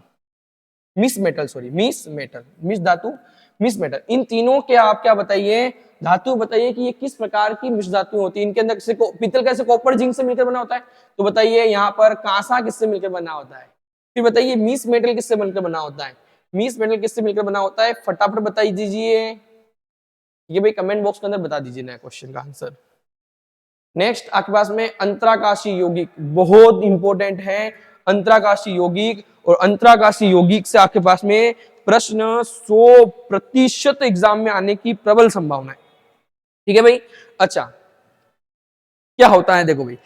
misch metal, sorry misch metal, miss धातु, मिस मेटल, इन तीनों के आप क्या बताइए, धातु बताइए कि ये किस प्रकार की मिश्र धातु होती है। इनके अंदर किसी को पीतल कैसे कॉपर जिंक से मिलकर बना होता है, तो बताइए यहाँ पर कांसा किससे मिलकर बना होता है। फिर बताइए मिस मेटल किससे मिलकर बना होता है, मिस मेटल किससे मिलकर बना होता है, फटाफट बता दीजिए ये भाई, कमेंट बॉक्स के अंदर बता दीजिए नया क्वेश्चन का आंसर। नेक्स्ट आपके पास में अंतराकाशी यौगिक, बहुत इंपॉर्टेंट है अंतराकाशी यौगिक, और अंतराकाशी यौगिक से आपके पास में प्रश्न 100% एग्जाम में आने की प्रबल संभावना है। ठीक है भाई? अच्छा, क्या होता है देखो भाई,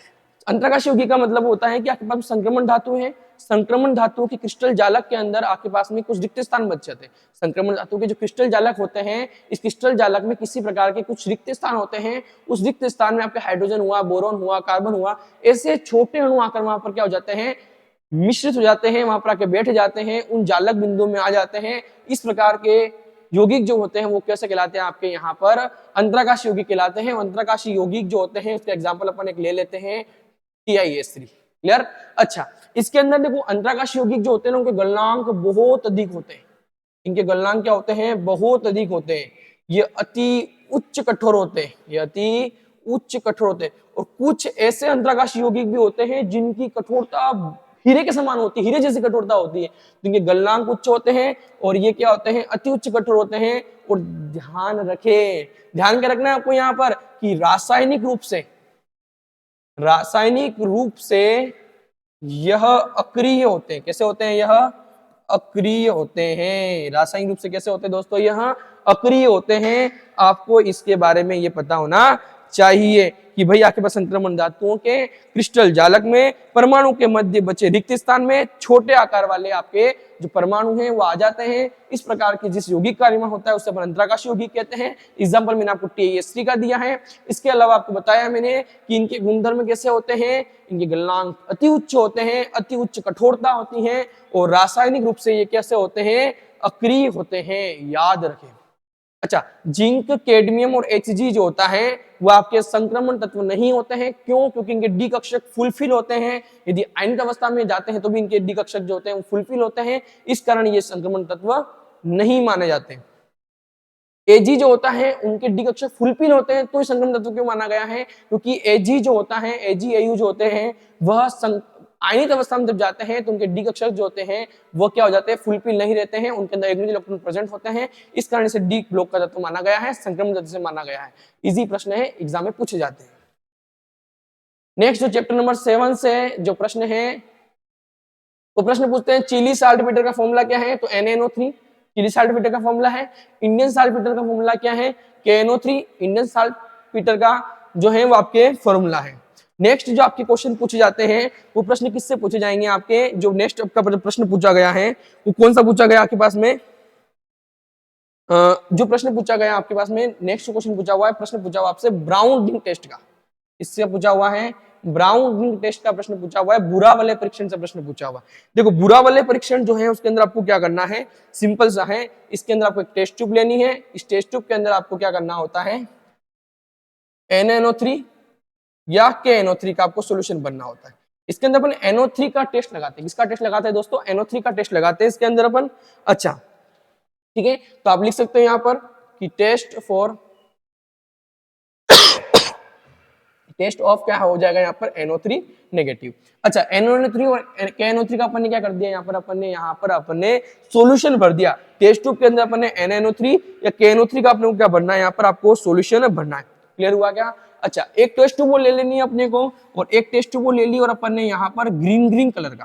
अंतराकाशी यौगिक का मतलब होता है कि आपके पास संक्रमण धातु है, संक्रमण धातुओं की क्रिस्टल जालक के अंदर आपके पास में कुछ रिक्त स्थान बच जाते हैं। संक्रमण धातु के जो क्रिस्टल जालक होते हैं, इस क्रिस्टल जालक में किसी प्रकार के कुछ रिक्त स्थान होते हैं, उस रिक्त स्थान में आपके हाइड्रोजन हुआ, बोरॉन हुआ, कार्बन हुआ, ऐसे छोटे अणु आकर वहां पर क्या हो जाते हैं, मिश्रित हो जाते हैं, वहां पर आके बैठ जाते हैं, उन जालक बिंदुओं में आ जाते हैं। इस प्रकार के यौगिक जो होते हैं वो कैसे कहलाते हैं, आपके यहाँ पर अंतराकाशी यौगिक कहलाते हैं। अंतराकाशी यौगिक जो होते हैं उसके एग्जाम्पल अपन एक ले लेते हैं, TiS3। क्लियर? अच्छा, इसके अंदर देखो अंतराकाशी यौगिक जो होते हैं उनके गलनांक बहुत अधिक होते हैं। इनके गलनांक क्या होते हैं, बहुत अधिक होते हैं। ये अति उच्च कठोर होते हैं, ये अति उच्च कठोर होते हैं। और कुछ ऐसे अंतराकाशी यौगिक भी होते हैं जिनकी कठोरता हीरे के समान होती है, हीरे जैसी कठोरता होती है। जिनके गलनांक उच्च होते हैं और ये क्या होते हैं, अति उच्च कठोर होते हैं। और ध्यान रखें, ध्यान क्या रखना है आपको यहाँ पर कि रासायनिक रूप से यह अक्रिय होते हैं। कैसे होते हैं, यह अक्रिय होते हैं। रासायनिक रूप से कैसे होते हैं दोस्तों, यह अक्रिय होते हैं। आपको इसके बारे में ये पता होना चाहिए कि भाई आपके पास संक्रमण धातुओं के क्रिस्टल जालक में परमाणु के मध्य बचे रिक्त स्थान में छोटे आकार वाले आपके जो परमाणु हैं वो आ जाते हैं। इस प्रकार की जिस यौगिक का निर्माण होता है उसे अपन अंतराकाशीय यौगिक कहते हैं। एग्जाम्पल मैंने आपको TiS3 का दिया है। इसके अलावा आपको बताया मैंने कि इनके गुणधर्म कैसे होते हैं, इनके गलनांक अति उच्च होते हैं, अति उच्च कठोरता होती है और रासायनिक रूप से ये कैसे होते हैं, अक्रिय होते हैं, याद रखें। अच्छा, जिंक, कैडमियम और Hg जो होता है वो आपके संक्रमण तत्व नहीं होते हैं। क्यों? क्योंकि इनके डी कक्षक फुलफिल होते हैं। यदि आयनित अवस्था में जाते हैं तो भी इनके डी कक्षक जो होते हैं वो फुलफिल होते हैं, इस कारण ये संक्रमण तत्व नहीं माने जाते हैं। Ag जो होता है उनके डी कक्षक फुलफिल होते हैं तो संक्रमण तत्व क्यों माना गया है? क्योंकि Ag जो होता है, Ag, Au जो होते हैं वह आयनित अवस्था में जब जाते हैं तो उनके डी कक्षक जो होते हैं वो क्या हो जाते हैं, फुलफिल नहीं रहते हैं, उनके अंदर एक इलेक्ट्रॉन प्रेजेंट होते हैं, इस कारण से डी ब्लॉक का तत्व माना गया है, संक्रमण तत्व से माना गया है। इजी प्रश्न है, एग्जाम में पूछे जाते हैं। नेक्स्ट जो चैप्टर नंबर 7 से जो प्रश्न है वो प्रश्न पूछते हैं चिली साल्टपेटर का फॉर्मूला क्या है, तो NaNO3 चिली साल्टपेटर का फॉर्मूला है। इंडियन साल्टपेटर का फॉर्मूला क्या है, KNO3 इंडियन साल्टपेटर का जो है वो आपके फॉर्मूला है। नेक्स्ट जो आपके क्वेश्चन पूछे जाते हैं वो प्रश्न किससे पूछे जाएंगे, आपके जो नेक्स्ट आपका प्रश्न पूछा गया है वो कौन सा पूछा गया आपके पास में, जो प्रश्न पूछा गया आपके पास में नेक्स्ट क्वेश्चन पूछा हुआ है, प्रश्न पूछा हुआ आपसे ब्राउन रिंग टेस्ट का, इससे पूछा हुआ है ब्राउन रिंग टेस्ट का प्रश्न पूछा हुआ है, बुरा वाले परीक्षण से प्रश्न पूछा हुआ। देखो बुरा वाले परीक्षण जो है उसके अंदर आपको क्या करना है, सिंपल सा है। इसके अंदर आपको एक टेस्ट ट्यूब लेनी है, इस टेस्ट ट्यूब के अंदर आपको क्या करना होता है, NaNO3 या KNO3 का आपको सोल्यूशन बनना होता है। इसके अंदर अपन NO3 का टेस्ट लगाते हैं, किसका टेस्ट लगाते हैं दोस्तों, NO3 का टेस्ट लगाते हैं इसके अंदर अपन। अच्छा ठीक है, तो आप लिख सकते हैं यहाँ पर कि टेस्ट ऑफ क्या हो जाएगा यहाँ पर, NO3 नेगेटिव। अच्छा NO3 और KNO3 का अपन ने क्या कर दिया, यहाँ पर अपन ने सोल्यूशन भर दिया। टेस्ट ट्यूब के अंदर अपन ने NaNO3 या KNO3 का अपने को क्या भरना है, यहाँ पर आपको सोल्यूशन भरना है। क्लियर हुआ क्या? अच्छा एक टेस्ट ट्यूब ले लेनी है अपने को, और एक टेस्ट ट्यूब ले ली और अपन ने यहाँ पर ग्रीन कलर का,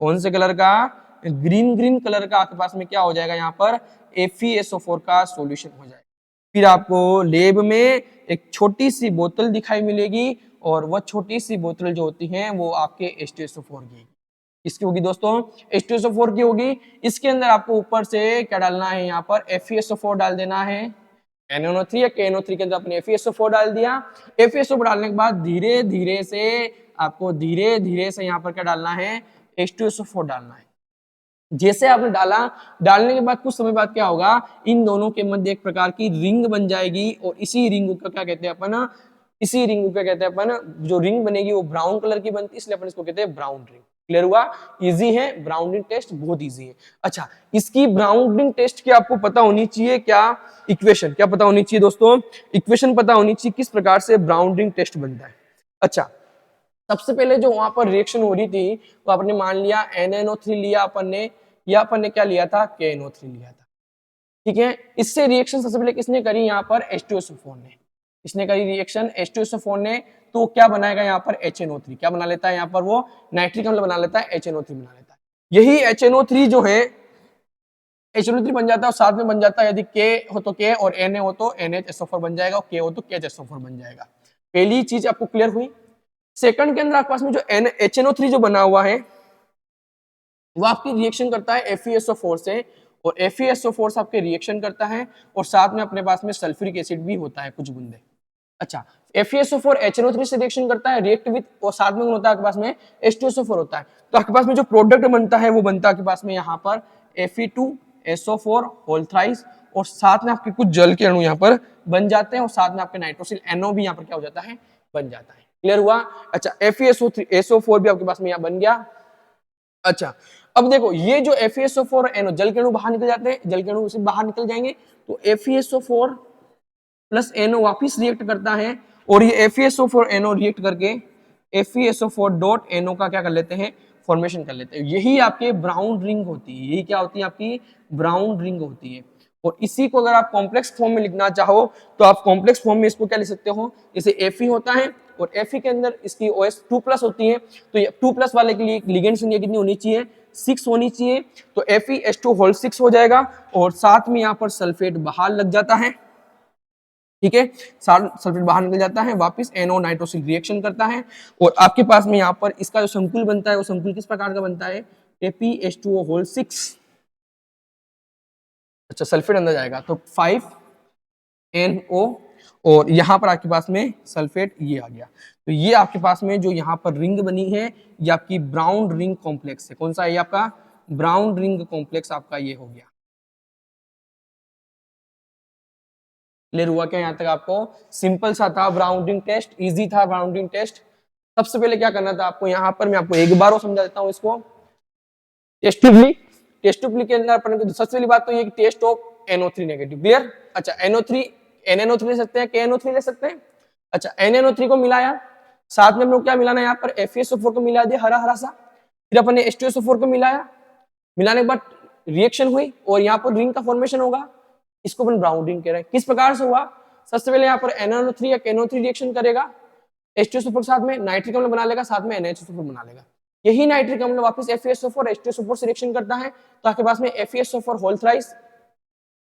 कौन से कलर का, ग्रीन कलर का आपके पास में क्या हो जाएगा, यहाँ पर FeSO4 का सोल्यूशन हो जाएगा। फिर आपको लेब में एक छोटी सी बोतल दिखाई मिलेगी और वह छोटी सी बोतल जो होती है वो आपके H2SO4 की, इसकी होगी दोस्तों, H2SO4 की होगी। इसके अंदर आपको ऊपर से क्या डालना है, यहाँ पर FeSO4 डाल देना है। NaNO3 या KNO3 के अंदर अपने FeSO4 डाल दिया। FeSO4 डालने के बाद धीरे धीरे से यहाँ पर क्या डालना है, H2SO4 डालना है। जैसे आपने डालने के बाद कुछ समय बाद क्या होगा, इन दोनों के मध्य एक प्रकार की रिंग बन जाएगी, और इसी रिंग को क्या कहते हैं अपन, जो रिंग बनेगी वो ब्राउन कलर की बनती है, इसलिए अपन इसको कहते हैं ब्राउन रिंग। क्लियर हुआ? इजी है, ब्राउन रिंग टेस्ट बहुत इजी है। अच्छा इसकी ब्राउन रिंग टेस्ट की आपको पता होनी चाहिए क्या, इक्वेशन क्या पता होनी चाहिए दोस्तों, इक्वेशन पता होनी चाहिए किस प्रकार से ब्राउन रिंग टेस्ट बनता है। अच्छा सबसे पहले जो वहां पर रिएक्शन हो रही थी तो आपने मान लिया NaNO3 लिया अपन ने, या अपन ने क्या लिया था, KNO3 लिया था। ठीक है, इससे रिएक्शन सबसे पहले किसने करी, यहाँ पर H2SO4 ने, इसने करी रिएक्शन H2SO4 ने, तो क्या बनाएगा यहाँ पर HNO3, क्या बना लेता है यहाँ पर, वो नाइट्रिक अम्ल बना लेता है, HNO3 बना लेता है। यही HNO3 जो है HNO3 बन जाता है और साथ में बन जाता है, यदि K हो तो K और Na हो तो NHSO4 बन जाएगा, और K हो तो KHSO4 बन जाएगा। पहली चीज आपको क्लियर हुई। सेकंड के अंदर आपके पास में जो HNO3 जो बना हुआ है वो आपकी रिएक्शन करता है FeSO4 से, और FeSO4 से आपके रिएक्शन करता है, और साथ में अपने पास में सल्फ्यूरिक एसिड भी होता है कुछ बूंदे। अच्छा FeSO4 HNO3 से रिएक्शन करता है, रिएक्ट विद, और साथ में होता है आपके पास में H2SO4 होता है। तो आपके पास में जो प्रोडक्ट बनता है वो बनता है आपके पास में यहाँ पर Fe2SO4 होल थ्राइस, और साथ में आपके कुछ जल के अणु यहाँ पर बन जाते हैं, और साथ में आपके नाइट्रोसिल NO भी यहाँ पर क्या हो जाता है, बन जाता है। क्लियर हुआ? अच्छा FeSO4 भी आपके पास में यहाँ बन गया। अच्छा अब देखो ये जो FeSO4 और NO जल के अणु बाहर निकल जाते हैं, जल के अणु से बाहर निकल जाएंगे, तो FeSO4 प्लस NO वापिस रिएक्ट करता है, और ये FeSO4 NO रिएक्ट करके FeSO4 डॉट NO का क्या कर लेते हैं, फॉर्मेशन कर लेते हैं। यही आपके ब्राउन रिंग होती है, यही क्या होती है आपकी ब्राउन रिंग होती है। और इसी को अगर आप कॉम्प्लेक्स फॉर्म में लिखना चाहो तो आप कॉम्प्लेक्स फॉर्म में इसको क्या लिख सकते हो, जैसे Fe होता है और Fe के अंदर इसकी OH 2+ होती है, तो ये 2+ वाले के लिए लिगेंड संख्या कितनी होनी चाहिए, 6 होनी चाहिए, तो FeH2 होल 6 हो जाएगा, और साथ में यहाँ पर सल्फेट बाहर लग जाता है। ठीक है, सल्फेट बाहर निकल जाता है, वापस NO नाइट्रोसिल रिएक्शन करता है और आपके पास में यहाँ पर इसका जो संकुल बनता है वो संकुल किस प्रकार का बनता है, ApH2O होल 6। अच्छा, सल्फेट अंदर जाएगा तो 5NO और यहाँ पर आपके पास में सल्फेट ये आ गया। तो ये आपके पास में जो यहाँ पर रिंग बनी है ये आपकी ब्राउन रिंग कॉम्प्लेक्स है। कौन सा है ये आपका, ब्राउन रिंग कॉम्प्लेक्स आपका ये हो गया। क्लियर हुआ क्या यहाँ तक आपको? सिंपल सा था ब्राउन टेस्ट, इजी था ब्राउन टेस्ट। सबसे पहले क्या करना था आपको, यहाँ पर मैं आपको एक बार और समझा देता हूँ इसको। टेस्ट ट्यूब के अंदर अपन को सबसे पहली बात तो ये कि test of NO3 negative. Clear? अच्छा, NO3 NNO3 ले सकते हैं, KNO3 ले सकते हैं। अच्छा, NNO3 को मिलाया, साथ में हम लोग क्या मिलाना है यहाँ पर, FeSO4 को मिला दिया हरा हरा सा, फिर अपन ने H2SO4 को मिलाया, मिलाने के बाद रिएक्शन हुई और यहाँ पर रिंग का फॉर्मेशन होगा, इसको अपन ब्राउन रिंग कह रहे हैं। किस प्रकार से हुआ, सबसे पहले यहाँ पर NNO3 या KNO3 रिएक्शन करेगा, H2SO4 साथ में नाइट्रिक अम्ल बना लेगा, साथ में NaHSO4 बना लेगा। यही नाइट्रिक अम्ल वापस FeSO4 H2SO4 से रिएक्शन करता है, तो आपके पास में FeSO4 whole thrice,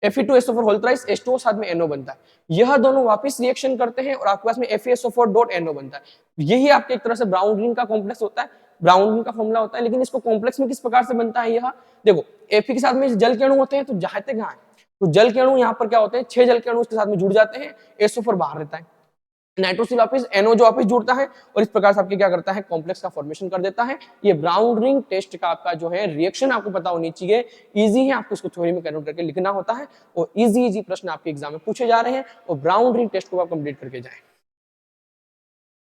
Fe2SO4 whole thrice, H2O साथ में NO बनता है। यह दोनों वापस रिएक्शन करते हैं और आपके पास में FeSO4.NO बनता है। यही आपके एक तरह से ब्राउन रिंग का कॉम्प्लेक्स होता है, ब्राउन रिंग का फॉर्मूला होता है। लेकिन इसको कॉम्प्लेक्स में किस प्रकार से बनता है, यह देखो, Fe के साथ में जल के अणु होते हैं, तो जाते कहाँ है, तो जल के अणु यहाँ पर क्या होते हैं, 6 जल के अणु उसके साथ में जुड़ जाते हैं, SO4 बाहर रहता है, नाइट्रोसिल वापस NO जो वापस जुड़ता है और इस प्रकार से आपके क्या करता है, कॉम्प्लेक्स का फॉर्मेशन कर देता है। ये ब्राउन रिंग टेस्ट का आपका जो है रिएक्शन आपको पता होनी चाहिए, इजी है, आपको इसको थ्योरी में कन्वर्ट करके लिखना होता है और इजी प्रश्न आपके एग्जाम में पूछे जा रहे हैं और ब्राउन रिंग टेस्ट को आप कंप्लीट करके जाएं।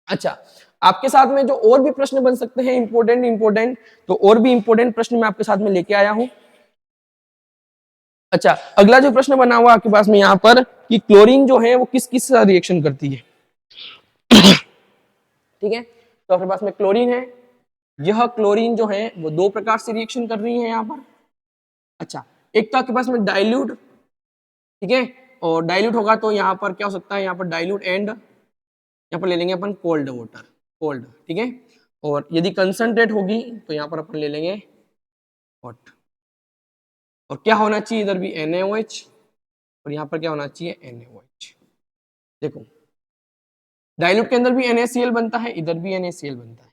अच्छा, आपके साथ में जो और भी प्रश्न बन सकते हैं इंपोर्टेंट, तो और भी इंपोर्टेंट प्रश्न मैं आपके साथ में लेके आया हूं। अच्छा, अगला जो प्रश्न बना हुआ आपके पास में यहाँ पर कि क्लोरीन जो है वो किस किस रिएक्शन करती है। ठीक है, तो आपके पास में क्लोरीन है, यह क्लोरीन जो है वो 2 प्रकार से रिएक्शन कर रही है यहाँ पर। अच्छा, एक तो आपके पास में डाइल्यूट, ठीक है, और डाइल्यूट होगा तो यहाँ पर क्या हो सकता है, यहाँ पर डाइल्यूट एंड यहाँ पर ले लेंगे अपन कोल्ड वाटर, कोल्ड, ठीक है, और यदि कंसंट्रेट होगी तो यहाँ पर अपन ले लेंगे हॉट। और क्या होना चाहिए, इधर भी NaOH और यहाँ पर क्या होना चाहिए, NaOH। देखो, डाइल्यूट के अंदर भी NaCl बनता है, इधर भी NaCl बनता है,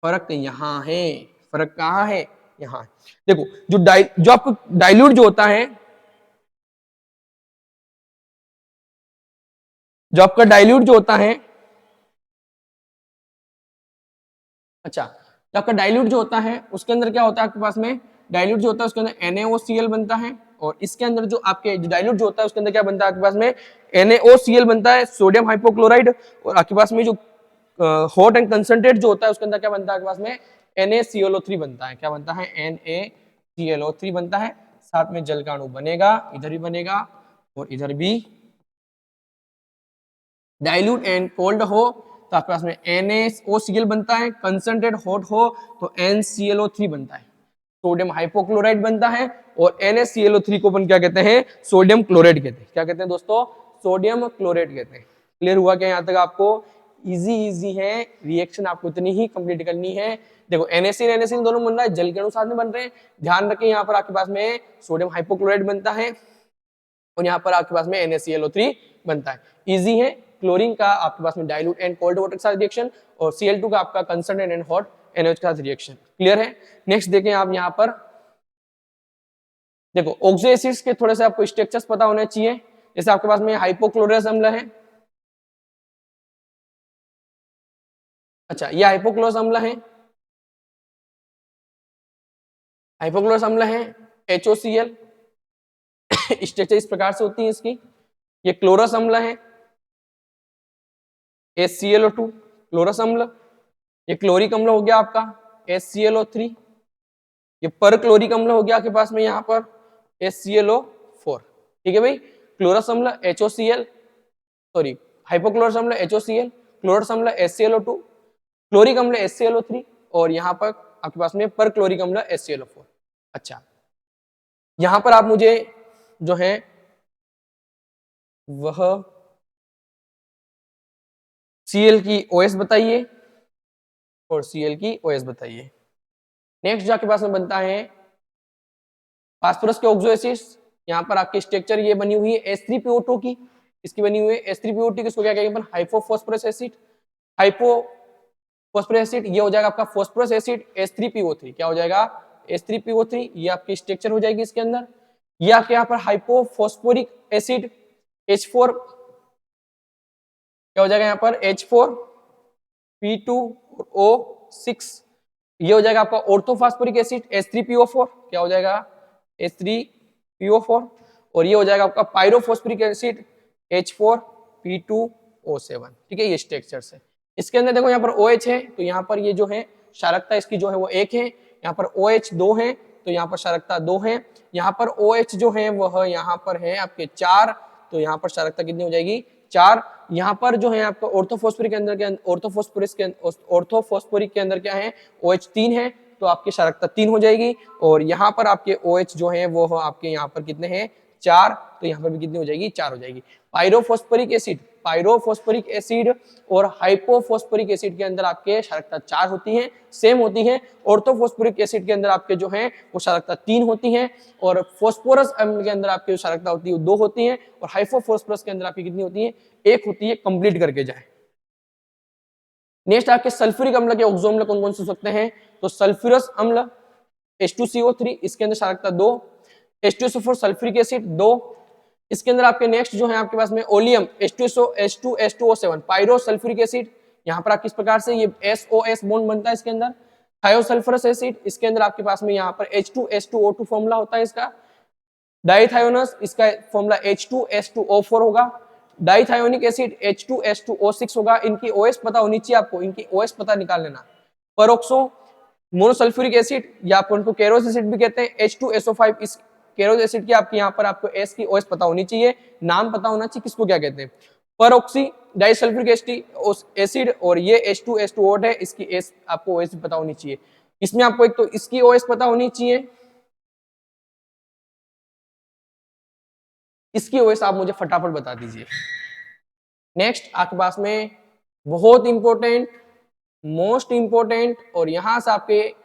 फर्क यहाँ है, फर्क कहाँ है, यहाँ। देखो, जो आपको डाइल्यूट जो होता है, जो आपका डाइल्यूट जो होता है, अच्छा, जो आपका डाइल्यूट जो होता है उसके अंदर क्या होता है, आपके पास में डाइल्यूट जो होता है उसके अंदर NaOCl बनता है और इसके अंदर जो आपके डाइल्यूट जो होता है उसके अंदर क्या बनता है, आपके पास में NaOCl बनता है, सोडियम हाइपोक्लोराइड, और आपके पास में जो हॉट एंड कंसंट्रेट जो होता है उसके अंदर क्या बनता है, आपके पास में NaClO3 बनता है। क्या बनता है, NaClO3 बनता है, साथ में जल का अणु बनेगा, इधर भी बनेगा और इधर भी। डाइल्यूट एंड कोल्ड हो तो आपके पास में NaOCl बनता है, कंसंट्रेट हॉट हो तो NClO3 बनता है, सोडियम हाइपोक्लोराइड बनता है और NaClO3 को अपन क्या कहते हैं, सोडियम क्लोराइड कहते हैं। क्या कहते हैं दोस्तों, सोडियम क्लोराइड कहते हैं। क्लियर हुआ क्या यहाँ तक आपको? इजी है, रिएक्शन आपको इतनी ही कंप्लीट करनी है। देखो, NaCl दोनों बन रहा है, जल के अणु साथ में बन रहे हैं, ध्यान रखें यहाँ पर आपके पास में सोडियम हाइपोक्लोराइड बनता है और यहाँ पर आपके पास में NaClO3 बनता है। इजी है। क्लोरीन का आपके पास में डाइल्यूट एंड कोल्ड वाटर के साथ रिएक्शन और Cl2 का आपका कंसंट्रेट एंड हॉट NaOH के साथ रिएक्शन। क्लियर है? नेक्स्ट देखें आप यहाँ पर, देखो ऑक्सो एसिड्स के थोड़े से आपको स्ट्रक्चर्स पता होने चाहिए। जैसे आपके पास में हाइपोक्लोरस अम्ल है, अच्छा ये हाइपोक्लोरस अम्ल है, हाइपोक्लोरस अम्ल है, HOCl स्ट्रक्चर इस प्रकार से होती है इसकी। ये क्लोरस अम्ल है, HClO2 क्लोरस अम्ल, ये क्लोरिक अम्ल हो गया आपका HClO3, ये पर क्लोरिक अम्ल हो गया आपके पास में यहाँ पर HClO4। ठीक है भाई, क्लोरस अम्ल HOCl, सॉरी हाइपोक्लोरस अम्ल HOCl, क्लोरस अम्ल HClO2, क्लोरिक अम्ल HClO3 और यहाँ पर आपके पास में पर क्लोरिक अम्ल HClO4। अच्छा, यहाँ पर आप मुझे जो है वह Cl की OS बताइए और Cl की OS बताइए। नेक्स्ट जो आपके पास में बनता है फास्फोरस के ऑक्सो एसिड्स, यहाँ पर आपकी स्ट्रक्चर ये बनी हुई है H3PO2 की, इसकी बनी हुई है H3PO2 किसको क्या कहेंगे अपन, हाइपोफॉस्फोरस एसिड। हाइपोफॉस्फोरस एसिड ये हो जाएगा आपका फॉस्फोरस एसिड H3PO3, क्या हो जाएगा H3PO3, ये आपकी स्ट्रक्चर हो जाएगी इसके अंदर। ये आपके यहाँ पर हाइपोफॉस्फोरिक एसिड H4, क्या हो जाएगा यहाँ पर H4P2O6, ये हो जाएगा आपका ऑर्थोफॉस्फोरिक एसिड H3PO4, क्या हो जाएगा H3PO4, और ये हो जाएगा आपका पायरोफॉस्फोरिक एसिड H4P2O7। ठीक है, ये स्ट्रक्चर है। इसके अंदर देखो यहाँ पर OH है, तो यहाँ पर ये जो है क्षारकता इसकी जो है वो 1 है, यहाँ पर OH 2 है, तो यहाँ पर क्षारकता 2 है, यहाँ पर OH जो है वह यहाँ पर है आपके 4, तो यहाँ पर क्षारकता कितनी हो जाएगी 4। यहाँ पर जो है आपका ऑर्थोफॉस्फोरिक के अंदर ऑर्थोफॉस्फोरिक के अंदर क्या है OH 3 है, तो आपकी क्षारकता 3 हो जाएगी, और यहाँ पर आपके OH जो है वो आपके यहाँ पर कितने हैं 4, तो यहाँ पर भी कितनी हो जाएगी 4 हो जाएगी। पायरोफॉस्फोरिक एसिड और हाइपोफॉस्फोरिक एसिड के अंदर आपके क्षारकता 4 होती है, सेम होती है। ऑर्थोफॉस्फोरिक एसिड के अंदर आपके जो है वो क्षारकता 3 होती है, और फॉस्फोरस अम्ल के अंदर आपकी जो क्षारकता होती है वो 2 होती है, और हाइपोफॉस्फोरस के अंदर आपकी कितनी होती है 1 होती है। कंप्लीट करके जाए। नेक्स्ट आपके सल्फ्यूरिक अम्ल के ऑक्सो अम्ल कौन कौन से हो सकते हैं, तो सल्फ्यूरस अम्ल H2CO3, इसके अंदर क्षारकता 2, H2SO4 सल्फ्यूरिक एसिड 2, इसके अंदर आपके नेक्स्ट जो है आपके पास में oleum H2O7 pyro sulphuric acid, यहाँ पर आप किस प्रकार से ये SOS बॉन्ड बनता है इसके अंदर, थायोसल्फरस एसिड, इसके अंदर आपके पास में यहाँ पर H2S2O2 फॉर्मूला होता है इसका, डाइथायोनस इसका फॉर्मूला H2S2O4 होगा, डाइथायोनिक एसिड H2S2O6 होगा। इनकी OS पता होनी चाहिए आपको, इनकी OS पता निकाल लेना। परोक्सो मोनोसल्फ्यूरिक एसिड या आप उनको केरोस एसिड भी कहते हैं H2SO5, इस केरोस एसिड की आपकी यहाँ पर आपको S की OS पता होनी चाहिए, नाम पता होना चाहिए किसको क्या कहते हैं। परोक्सी डाइसल्फ्यूरिक एसिड और ये H2S2O है, इसकी S आपको OS भी पता होनी चाहिए। इसमें आपको एक तो इसकी OS पता होनी चाहिए, इसकी OS आप मुझे फटाफट बता दीजिए। नेक्स्ट आपके पास में बहुत इंपॉर्टेंट, मोस्ट इंपॉर्टेंट, और यहां से आपके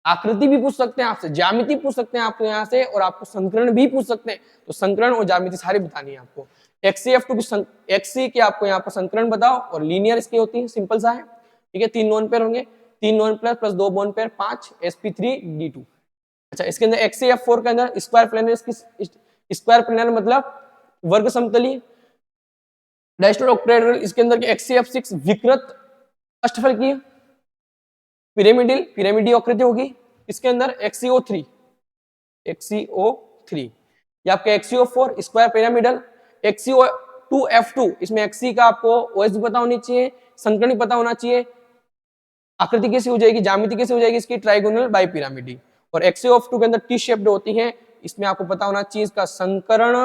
आकृति भी पूछ सकते हैं आपसे, ज्यामिति पूछ सकते हैं आपको यहाँ से, और आपको संकरण भी पूछ सकते हैं, तो संकरण और ज्यामिति सारी बतानी है आपको। XCF2 की XC के आपको यहाँ पर संकरण बताओ, और लीनियर इसकी होती है, सिंपल सा है। ठीक है, 3 नॉन पेयर होंगे, 3 non pair plus 2 bond pair 5 sp3d2। अच्छा, इसके अंदर XCF4 के अंदर स्क्वायर प्लेनर, स्क्वायर प्लेनर मतलब वर्ग समतली, डायस्ट्रोक्टेड्रल, इसके अंदर XCF6 विकृत अष्टफल की पिरामिडीय आकृति होगी। इसके अंदर XCO3 ये आपका XCO4 स्क्वायर पिरामिडल, XCO2F2 इसमें XC का आपको OS पता होनी चाहिए, संकरण पता होना चाहिए, आकृति कैसी हो जाएगी, ज्यामिति कैसी हो जाएगी इसकी, ट्राइगोनल बाइपिरामिडी। और XCO2 के अंदर टी शेप्ड होती है, इसमें आपको पता होना चाहिए इसका संकरण,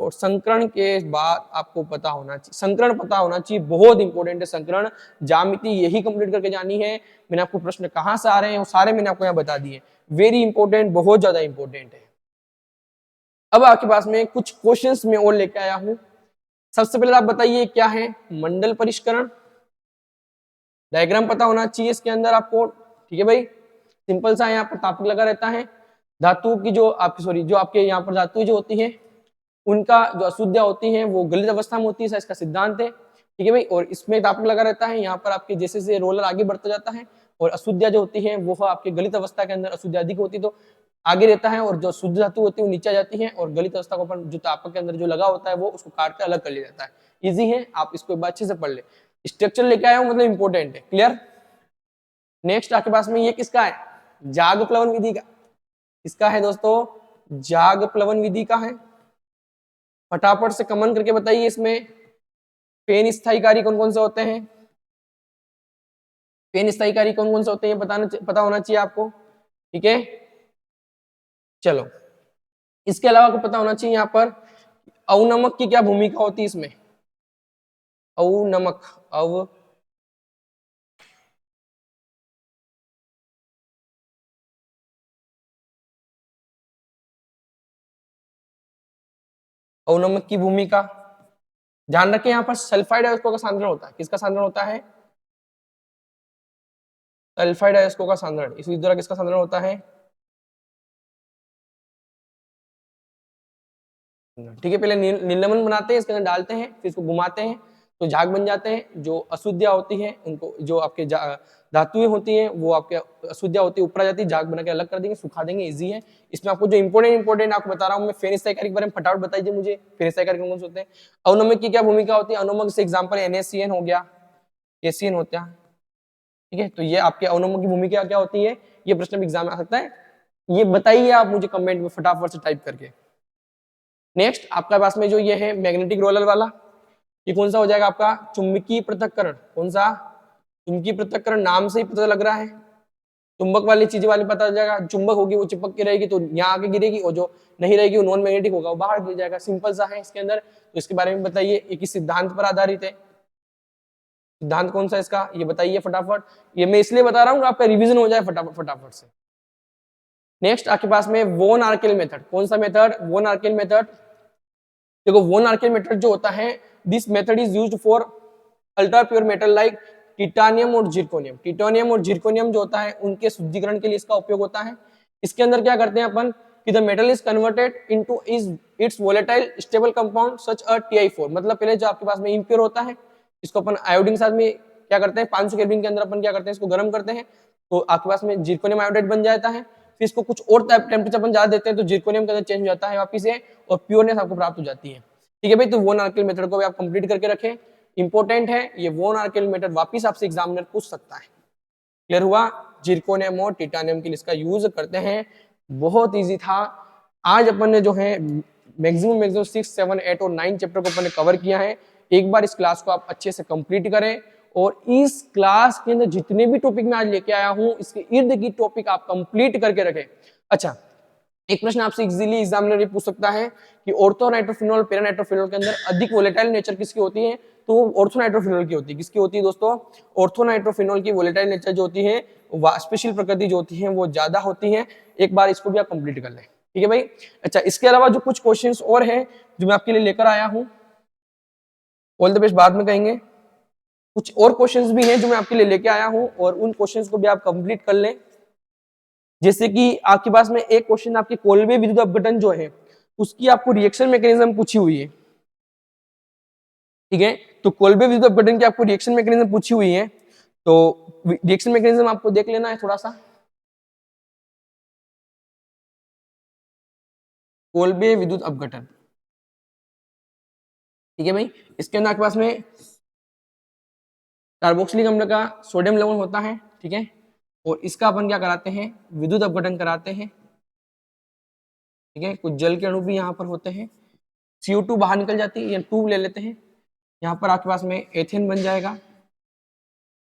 और संकरण के बाद आपको पता होना चाहिए, संकरण पता होना चाहिए, बहुत इंपॉर्टेंट है संकरण। ज्यामिति यही कंप्लीट करके जानी है। मैंने आपको प्रश्न कहां से आ रहे हैं वो सारे मैंने आपको यहाँ बता दिए, वेरी इंपॉर्टेंट, बहुत ज्यादा इंपॉर्टेंट है। अब आपके पास में कुछ क्वेश्चंस में और लेके आया हूं। सबसे पहले आप बताइए क्या है मंडल परिष्करण, डायग्राम पता होना चाहिए इसके अंदर आपको। ठीक है भाई, सिंपल सा यहाँ पर तापक लगा रहता है, धातु की जो आपकी जो आपके यहाँ पर धातु जो होती है उनका जो अशुद्धियां होती हैं वो गलित अवस्था में होती है, इसका सिद्धांत है। ठीक है भाई, और इसमें तापक लगा रहता है, यहाँ पर आपके जैसे जैसे रोलर आगे बढ़ता जाता है और अशुद्धियां जो होती है वो आपके गलित अवस्था के अंदर अशुद्धि अधिक होती है तो आगे रहता है, और जो शुद्ध धातु होती है वो नीचे जाती है, और गलित अवस्था को अपन जो तापक के अंदर जो लगा होता है वो उसको काट कर अलग कर लिया जाता है। इजी है, आप इसको एक बार अच्छे से पढ़ ले। स्ट्रक्चर लेके आया हूं मतलब इंपॉर्टेंट है, क्लियर। नेक्स्ट आपके पास में ये किसका है, जाग प्लवन विधि का, इसका है दोस्तों, जाग प्लवन विधि का है। फटाफट से कमेंट करके बताइए इसमें पेन स्थायीकारी कौन कौन से होते हैं, पेन स्थायीकारी कौन कौन से होते हैं पता होना चाहिए आपको। ठीक है, चलो इसके अलावा आपको पता होना चाहिए यहाँ पर अवनमक की क्या भूमिका होती है इसमें, अवनमक अवनमक की भूमिका ध्यान रखें, यहाँ पर सल्फाइड अयस्कों का सांद्रण होता है, किसका सांद्रण होता है, सल्फाइड अयस्कों का सांद्रण। इसी द्वारा किसका सांद्रण होता है, ठीक है, पहले निलंबन बनाते हैं, इसके अंदर डालते हैं, फिर इसको घुमाते हैं तो झाग बन जाते हैं। जो अशुद्धियां होती हैं उनको, जो आपके धातुएं होती हैं वो आपके अशुद्धियां होती है ऊपर आ जाती है, झाग बना के अलग कर देंगे, सुखा देंगे, इजी है। इसमें आपको जो इंपोर्टेंट आपको बता रहा हूँ मैं, फेनिस्टाइकारिक के बारे में फटाफट बताइए मुझे, फेनिस्टाइकारिक कौन से होते हैं, अवनमक की क्या भूमिका होती है, अवनमक से एग्जाम्पल NaCN हो गया, KCN होता है, ठीक है। तो ये आपके अवनमक की भूमिका क्या होती है, ये प्रश्न एग्जाम में आ सकता है, ये बताइए आप मुझे कमेंट में फटाफट से टाइप करके। नेक्स्ट आपका पास में जो ये है मैग्नेटिक रोलर वाला, ये कौन सा हो जाएगा आपका, चुंबकीय पृथक्करण। कौन सा, चुंबकीय पृथक्करण, नाम से ही पता लग रहा है, चुंबक वाली चीज वाली पता जाएगा, चुंबक होगी वो चिपक के रहेगी तो यहाँ आके गिरेगी, और जो नहीं रहेगी वो नॉन मैग्नेटिक होगा वो बाहर गिर जाएगा, सिंपल सा है इसके अंदर। तो इसके बारे में बताइए, एक ही सिद्धांत पर आधारित है, सिद्धांत कौन सा इसका ये बताइए फटाफट। ये मैं इसलिए बता रहा हूँ आपका रिवीजन हो जाए फटाफट से। नेक्स्ट आपके पास में वोन आर्केल मेथड, कौन सा मेथड, वोन आर्केल मेथड। देखो वोन आर्केल मेथड जो होता है, this method is used for ultra pure metal like titanium और जिरकोनियम। टिटानियम और जिरकोनियम जो होता है उनके शुद्धिकरण के लिए इसका उपयोग होता है। इसके अंदर क्या करते हैं अपन कि the metal is converted into its volatile stable compound such a Ti4। मतलब पहले जो आपके पास में इम्प्योर होता है इसको अपन आयोडीन के साथ में क्या करते हैं, 500 केल्विन के अंदर अपन क्या करते हैं, इसको गर्म करते हैं तो आपके पास में जिरकोनियम आयोडाइड बन जाता है। फिर इसको कुछ और टेम्परेचर अपन ज्यादा देते हैं तो जिरकोनियम के अंदर चेंज हो जाता है वापिस से, और प्योरनेस आपको प्राप्त हो जाती है। ठीक है भाई, तो वोन आर्केल मेथड को भी आप कंप्लीट करके रखें, इंपॉर्टेंट है ये वोन आर्केल मेथड, वापिस आपसे एग्जामिनर पूछ सकता है। क्लियर हुआ, जिरकोनियम और टिटानियम के लिए इसका यूज करते हैं, बहुत इजी था। आज अपन ने जो है मैक्सिमम 6, 7, 8 और 9 चैप्टर को अपन ने कवर किया है। एक बार इस क्लास को आप अच्छे से कंप्लीट करें, और इस क्लास के अंदर जितने भी टॉपिक मैं आज लेके आया हूं इसके इर्द गिर्द टॉपिक आप कंप्लीट करके रखें। अच्छा, एक प्रश्न आपसे इजीली एग्जामिनर ये पूछ सकता है कि ऑर्थोनाइट्रोफिनॉल पैरानाइट्रोफिनॉल के अंदर अधिक वोलेटाइल नेचर किसकी होती है, तो ऑर्थोनाइट्रोफिनॉल की होती है। किसकी होती है दोस्तों, ऑर्थोनाइट्रोफिनॉल की वोलेटाइल नेचर जो होती है, वाष्पशील प्रकृति जो होती है वो ज्यादा होती है। एक बार इसको भी आप कंप्लीट कर लें, ठीक है भाई। अच्छा, इसके अलावा जो कुछ क्वेश्चंस और हैं जो मैं आपके लिए लेकर आया हूं, ऑल द बेस्ट बाद में कहेंगे, कुछ और क्वेश्चंस भी हैं जो मैं आपके लिए लेके आया हूं, और उन क्वेश्चंस को भी आप कंप्लीट कर लें। जैसे कि आपके पास में एक क्वेश्चन आपके कोल्बे विद्युत अपघटन जो है उसकी आपको रिएक्शन मैकेनिज्म पूछी हुई है, ठीक है। तो कोल्बे विद्युत अपघटन की आपको रिएक्शन मैकेनिज्म पूछी हुई है, तो रिएक्शन मैकेनिज्म आपको देख लेना है थोड़ा सा। कोल्बे विद्युत अपघटन, ठीक है भाई। इसके अंदर आपके पास में कार्बोक्सिलिक अम्ल का सोडियम लवण होता है, ठीक है, और इसका अपन क्या कराते हैं, विद्युत अपघटन कराते हैं, ठीक है। कुछ जल के अणु भी यहाँ पर होते हैं, CO2 बाहर निकल जाती है, या ट्यूब ले लेते हैं, यहाँ पर आपके पास में एथेन बन जाएगा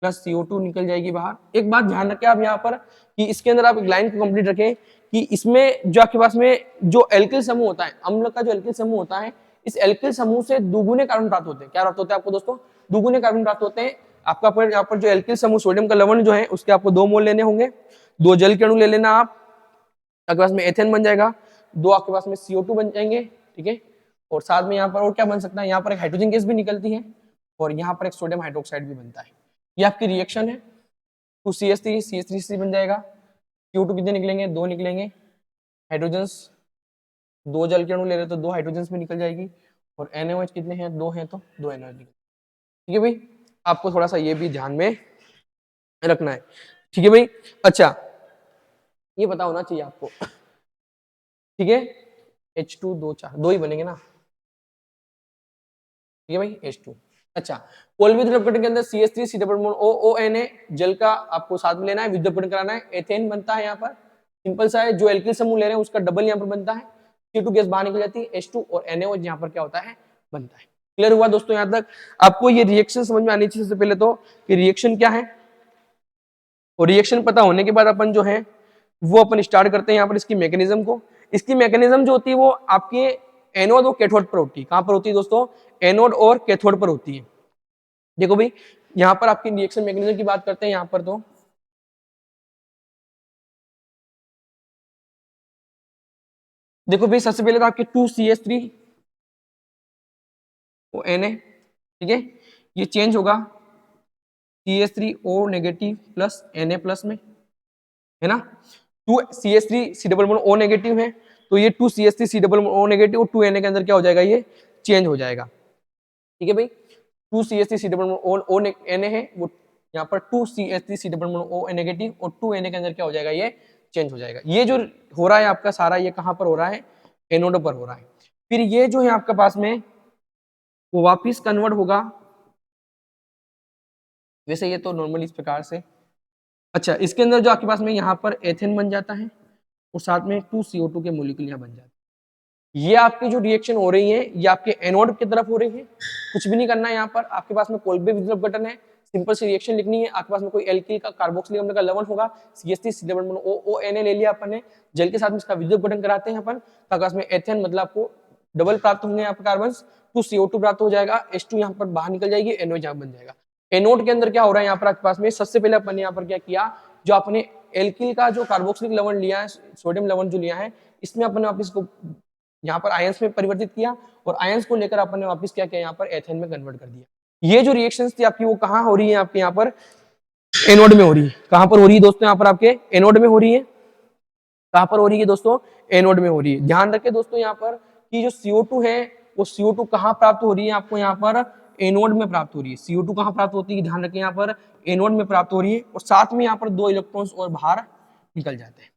प्लस CO2 निकल जाएगी बाहर। एक बात ध्यान रखें आप यहाँ पर कि इसके अंदर आप एक लाइन को कंप्लीट रखें कि इसमें जो आपके पास में जो एल्किल समूह होता है, अम्ल का जो एल्किल समूह होता है, इस एल्किल समूह से दुगुने कार्बन प्राप्त होते हैं। क्या प्राप्त होते हैं आपको दोस्तों, दुगुने कार्बन प्राप्त होते हैं। आपका पर यहाँ पर जो एल्किल समूह सोडियम का लवण जो है उसके आपको 2 मोल लेने होंगे, 2 जल के अणु ले लेना आप, आपके पास में एथेन बन जाएगा, 2 आपके पास में CO2 बन जाएंगे, ठीक है। और साथ में यहाँ पर और क्या बन सकता है, यहाँ पर एक हाइड्रोजन गैस भी निकलती है, और यहाँ पर एक सोडियम हाइड्रोक्साइड भी बनता है। ये आपकी रिएक्शन है, 2CH3 CH3 बन जाएगा, CO2 कितने निकलेंगे, 2 निकलेंगे, हाइड्रोजन्स 2 जल के अणु ले रहे तो 2 हाइड्रोजन्स भी निकल जाएगी, और NaOH कितने हैं, 2 हैं तो 2 NaOH निकल, ठीक है भाई। आपको थोड़ा सा ये भी ध्यान में रखना है, ठीक है भाई। अच्छा, ये पता होना चाहिए आपको, ठीक है। H2 2 ही बनेंगे ना, ठीक है भाई, H2। अच्छा, कोल्बे विद्युत अपघटन के अंदर CH3 COONA जल का आपको साथ में लेना है, विद्युत अपघटन कराना है, एथेन बनता है यहाँ पर, सिंपल सा है। जो एल्किल समूह ले रहे हैं उसका डबल यहाँ पर बनता है, CO2 गैस बाहर निकल जाती है, H2 और NaOH यहाँ पर क्या होता है, बनता है। क्लियर हुआ दोस्तों, यहाँ तक आपको ये रिएक्शन समझ में आनी चाहिए। सबसे पहले तो कि रिएक्शन क्या है, और रिएक्शन पता होने के बाद अपन जो है वो अपन स्टार्ट करते हैं यहाँ पर इसकी मैकेनिज्म को। इसकी मैकेनिज्म जो होती है वो आपके एनोड और कैथोड पर होती है। कहां पर होती है दोस्तों, एनोड और कैथोड पर होती है। देखो भाई, यहाँ पर आपकी रिएक्शन मैकेनिज्म की बात करते हैं, यहाँ पर तो देखो भाई, सबसे पहले तो आपके 2CH3 Na, ठीक है, ये चेंज होगा CH3O negative plus Na plus में, है ना। 2CH3 C O नेगेटिव है तो ये 2CH3 नेगेटिव और 2Na के अंदर क्या हो जाएगा, ये चेंज हो जाएगा। ठीक है भाई, 2CH3 है वो यहाँ पर 2CH3 नेगेटिव और 2Na के अंदर क्या हो जाएगा, ये चेंज हो जाएगा। ये जो हो रहा है आपका सारा, ये कहाँ पर हो रहा है, एनोड पर हो रहा है। फिर ये जो है आपके पास में वो वापिस कन्वर्ट होगा, वैसे ये तो नॉर्मली इस प्रकार से। अच्छा, इसके अंदर जो आपके पास में यहाँ पर एथेन बन जाता है और साथ में 2CO2 के मोलिक्यूल यहाँ बन जाते हैं। ये आपकी जो रिएक्शन हो रही है ये आपके एनोड की तरफ हो रही है, कुछ भी नहीं करना है। यहाँ पर आपके पास में कोल्बे विद्युत अपघटन है, सिंपल सी रिएक्शन लिखनी है। आपके पास में कोई एल्किल का कार्बोक्सिलिक अम्ल का लवण होगा, CH3 ले लिया अपन ने, जल के साथ में इसका विद्युत अपघटन कराते हैं अपन, तो आपके पास में एथेन मतलब आपको डबल प्राप्त होंगे यहाँ पर कार्बन, 2CO2 प्राप्त हो जाएगा, H2 यहाँ पर बाहर निकल जाएगी, NO यहाँ बन जाएगा। एनोड के अंदर क्या हो रहा है यहाँ पर आपके पास में, सबसे पहले अपन ने यहाँ पर क्या किया, जो आपने एल्किल का जो कार्बोक्सिलिक लवण लिया है, सोडियम लवण जो लिया है, इसमें अपन ने वापस को यहाँ पर आयंस में परिवर्तित किया और आयंस को लेकर अपन ने वापस क्या किया, यहाँ पर एथेन में कन्वर्ट कर दिया। ये जो रिएक्शंस थी आपकी वो कहाँ हो रही है, आपके यहाँ पर एनोड में हो रही है। कहाँ पर हो रही है दोस्तों, यहाँ पर आपके एनोड में हो रही है। कहाँ पर हो रही है दोस्तों, एनोड में हो रही है। ध्यान रखें दोस्तों यहाँ पर कि जो CO2 है वो CO2 कहाँ प्राप्त हो रही है, आपको यहाँ पर एनोड में प्राप्त हो रही है। CO2 कहाँ प्राप्त होती है, ध्यान रखें यहाँ पर एनोड में प्राप्त हो रही है, और साथ में यहाँ पर 2 इलेक्ट्रॉन्स और बाहर निकल जाते हैं।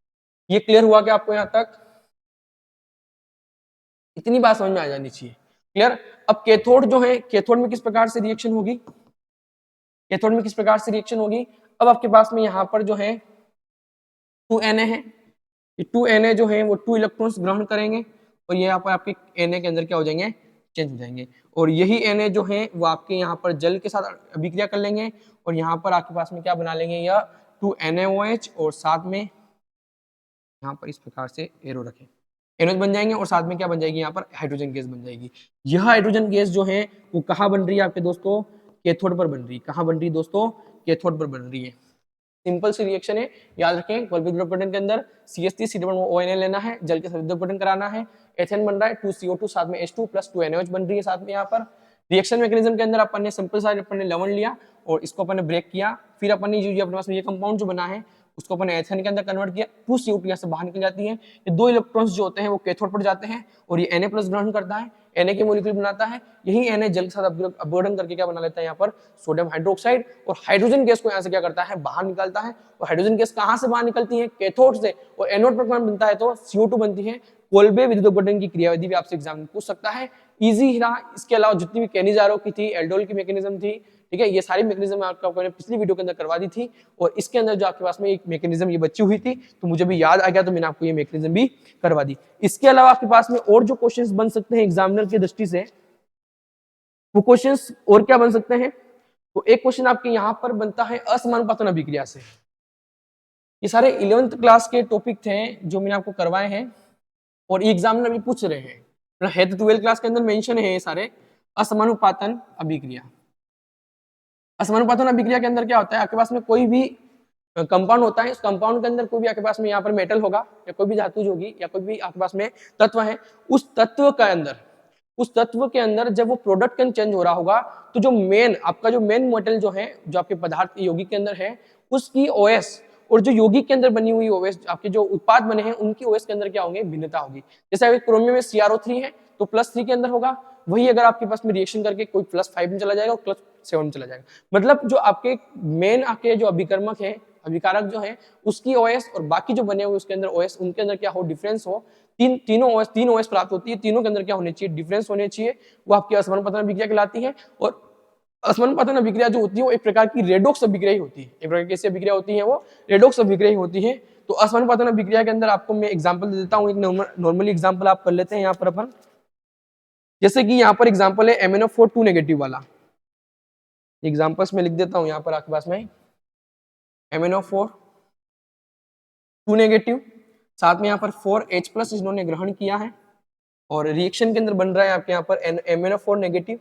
ये क्लियर हुआ क्या आपको, यहाँ तक इतनी बात समझ में आ जानी चाहिए, क्लियर। अब कैथोड जो है, कैथोड में किस प्रकार से रिएक्शन होगी, कैथोड में किस प्रकार से रिएक्शन होगी। अब आपके पास में यहाँ पर जो है 2Na है, ये 2Na जो है वो 2 इलेक्ट्रॉन्स ग्रहण करेंगे और ये यहाँ पर आपके Na के अंदर क्या हो जाएंगे, चेंज हो जाएंगे, और यही Na जो है वो आपके यहाँ पर जल के साथ अभिक्रिया कर लेंगे और यहाँ पर आपके पास में क्या बना लेंगे, यह 2NaOH, और साथ में यहाँ पर इस प्रकार से एरो रखें, एनोज बन जाएंगे और साथ में क्या बन जाएगी, यहाँ पर हाइड्रोजन गैस बन जाएगी। यह हाइड्रोजन गैस जो है वो कहाँ बन रही है आपके दोस्तों, कैथोड पर बन रही है। कहाँ बन रही है दोस्तों, कैथोड पर बन रही है। सिंपल सी रिएक्शन है, याद रखें। विद्युत के अंदर CH3 लेना है, जल के साथ विद्युत कराना है, एथेन बन रहा है, 2CO2 साथ में H2 प्लस 2NaOH बन रही है साथ में। यहाँ पर रिएक्शन मैकेनिज्म के अंदर अपन ने सिंपल सा अपन ने लवण लिया और इसको अपन ने ब्रेक किया, फिर अपन ने जो अपने पास में ये कंपाउंड जो बना है उसको अपन एथेन के अंदर कन्वर्ट किया, 2CO2 यहाँ से बाहर निकल जाती है। ये 2 इलेक्ट्रॉन्स जो होते हैं वो कैथोड पर जाते हैं और ये Na प्लस ग्रहण करता है, Na के मोलिक्यूल बनाता है, यही Na जल के साथ अपघटन करके क्या बना लेता है, यहाँ पर सोडियम हाइड्रोक्साइड, और हाइड्रोजन गैस को यहाँ से क्या करता है, बाहर निकालता है। और हाइड्रोजन गैस कहाँ से बाहर निकलती है, कैथोड से, और एनोड पर कौन बनता है, तो CO2 बनती है। कोल्बे विद्युत अपघटन की क्रियाविधि भी आपसे एग्जाम में पूछ सकता है, इजी रहा। इसके अलावा जितनी भी कैनिजारो की थी, एल्डोल की मैकेनिज्म थी, ठीक है, ये सारी मैकेनिज्म आपको मैंने पिछली वीडियो के अंदर करवा दी थी, और इसके अंदर जो आपके पास में एक मैकेनिज्म ये बची हुई थी, तो मुझे भी याद आ गया तो मैंने आपको ये मैकेनिज्म भी करवा दी। इसके अलावा आपके पास में और जो क्वेश्चंस बन सकते हैं एग्जामिनर की दृष्टि से, वो क्वेश्चंस और क्या बन सकते हैं, तो एक क्वेश्चन आपके यहाँ पर बनता है असमानुपातन अभिक्रिया से। ये सारे 11th क्लास के टॉपिक थे जो मैंने आपको करवाए हैं और एग्जामिनर भी पूछ रहे हैं, है तो 12th क्लास के अंदर मेंशन है ये सारे। असमानुपातन अभिक्रिया, असमानुपातन अभिक्रिया के अंदर क्या होता है, आपके पास में कोई भी कंपाउंड होता है, इस कंपाउंड के अंदर कोई भी आपके पास में यहाँ पर मेटल होगा या कोई भी धातु होगी या कोई भी आपके पास में तत्व है, उस तत्व के अंदर, उस तत्व के अंदर जब वो प्रोडक्ट चेंज हो रहा होगा, तो जो मेन आपका जो मेन मेटल जो है, जो आपके पदार्थ यौगिक के अंदर है, उसकी OS और जो यौगिक के अंदर बनी हुई OS, आपके जो उत्पाद बने हैं उनकी OS के अंदर क्या होंगे, भिन्नता होगी। जैसे अगर क्रोमियम में CrO3 है तो +3 के अंदर होगा, वही अगर आपके पास में रिएक्शन करके कोई +5 में चला जाएगा और +7 में चला जाएगा। मतलब जो आपके मेन आपके जो अभिकर्मक है, अभिकारक जो है, उसकी OS और बाकी जो बने हुए उसके अंदर OS, उनके अंदर क्या हो, डिफरेंस हो। तीन OS प्राप्त होती है, तीनों के अंदर क्या होने चाहिए, डिफरेंस होने चाहिए, वो आपकी असमानुपातन अभिक्रिया कहलाती है। और असमानुपातन अभिक्रिया जो होती है वो एक प्रकार की रेडॉक्स अभिक्रिया ही होती है। एक प्रकार की कैसी अभिक्रिया होती है, वो रेडॉक्स अभिक्रिया ही होती है। तो असमानुपातन अभिक्रिया के अंदर आपको मैं एग्जांपल दे देता हूँ, एक नॉर्मली एग्जांपल आप कर लेते हैं यहाँ पर अपन, जैसे कि यहाँ पर एग्जांपल है MnO4 2 नेगेटिव वाला। एग्जांपल्स में लिख देता हूँ यहाँ पर आपके पास में MnO4 2 नेगेटिव, साथ में यहाँ पर 4H+ इन्होंने ग्रहण किया है और रिएक्शन के अंदर बन रहा है आपके यहाँ पर MnO4 नेगेटिव,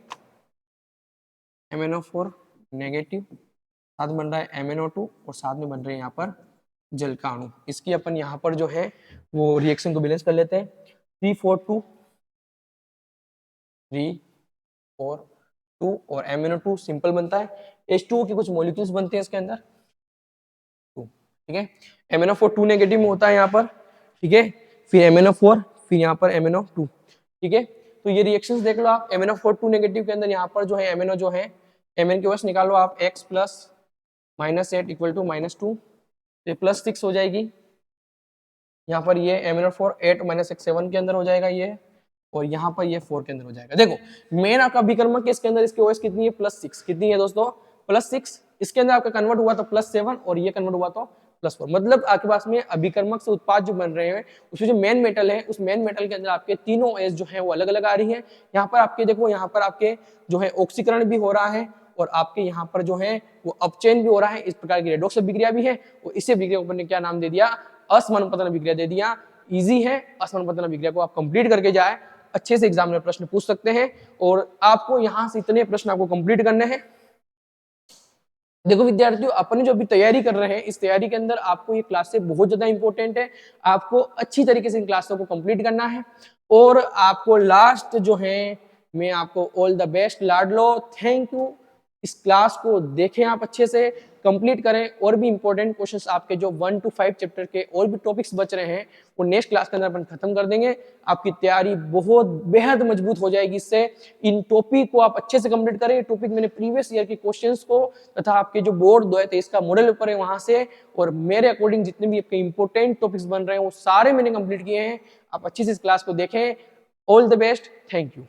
MnO4 नेगेटिव, साथ में बन रहा है MnO2 और साथ में बन रहे हैं यहाँ पर जल का अणु। इसकी अपन यहाँ पर जो है वो रिएक्शन को बैलेंस कर लेते हैं। 342 342 और MnO2 सिंपल बनता है, H2O के कुछ मॉलिक्यूल्स बनते हैं इसके अंदर, ठीक है। MnO4 2 नेगेटिव में होता है यहाँ पर, ठीक है। फिर MnO4 फिर यहाँ पर MnO2, ठीक है। तो ये रिएक्शंस देख लो आप, MnO4 2 नेगेटिव के अंदर यहाँ पर जो है MnO जो है Mn की वैल्यू निकालो आप, x प्लस -8 इक्वल टू -2, तो +6 हो जाएगी। यहाँ पर ये MnO4 8 - x 7 के अंदर हो जाएगा ये, और यहाँ पर ये 4 के अंदर हो जाएगा। देखो मेन आपका विकर्मक के इसके अंदर इसकी OS कितनी है, +6 कितनी है दोस्तों, +6। इसके अंदर आपका कन्वर्ट हुआ तो +7 और ये कन्वर्ट हुआ तो +4। मतलब आपके पास में अभिकर्मक से उत्पाद जो बन रहे हैं उसमें जो मेन मेटल है उस मेन मेटल के अंदर आपके तीनों OS जो है वो अलग अलग आ रही है। यहाँ पर आपके देखो, यहाँ पर आपके जो है ऑक्सीकरण भी हो रहा है और आपके यहाँ पर जो है वो अपचयन भी हो रहा है। इस प्रकार की रेडॉक्स अभिक्रिया भी है और इसे अभिक्रिया को क्या नाम दे दिया, असमानुपातन अभिक्रिया दे दिया। इजी है, असमानुपातन अभिक्रिया को आप कंप्लीट करके जाए, अच्छे से एग्जाम में प्रश्न पूछ सकते हैं। और आपको यहाँ से इतने प्रश्न आपको कंप्लीट करने हैं। देखो विद्यार्थियों, अपने जो अभी तैयारी कर रहे हैं इस तैयारी के अंदर आपको ये क्लासें बहुत ज्यादा इंपॉर्टेंट है। आपको अच्छी तरीके से इन क्लासों को कंप्लीट करना है और आपको लास्ट जो है मैं आपको ऑल द बेस्ट लाडलो, थैंक यू। इस क्लास को देखें आप अच्छे से, कंप्लीट करें। और भी इंपॉर्टेंट क्वेश्चंस आपके जो 1 to 5 चैप्टर के और भी टॉपिक्स बच रहे हैं वो नेक्स्ट क्लास के अंदर अपन खत्म कर देंगे। आपकी तैयारी बहुत बेहद मजबूत हो जाएगी इससे। इन टॉपिक को आप अच्छे से कंप्लीट करें। टॉपिक मैंने प्रीवियस ईयर के क्वेश्चंस को तथा आपके जो बोर्ड 2023 का मॉडल पेपर है वहां से और मेरे अकॉर्डिंग जितने भी आपके इंपॉर्टेंट टॉपिक्स बन रहे हैं वो सारे मैंने कंप्लीट किए हैं। आप अच्छी से इस क्लास को देखें। All the best, thank you.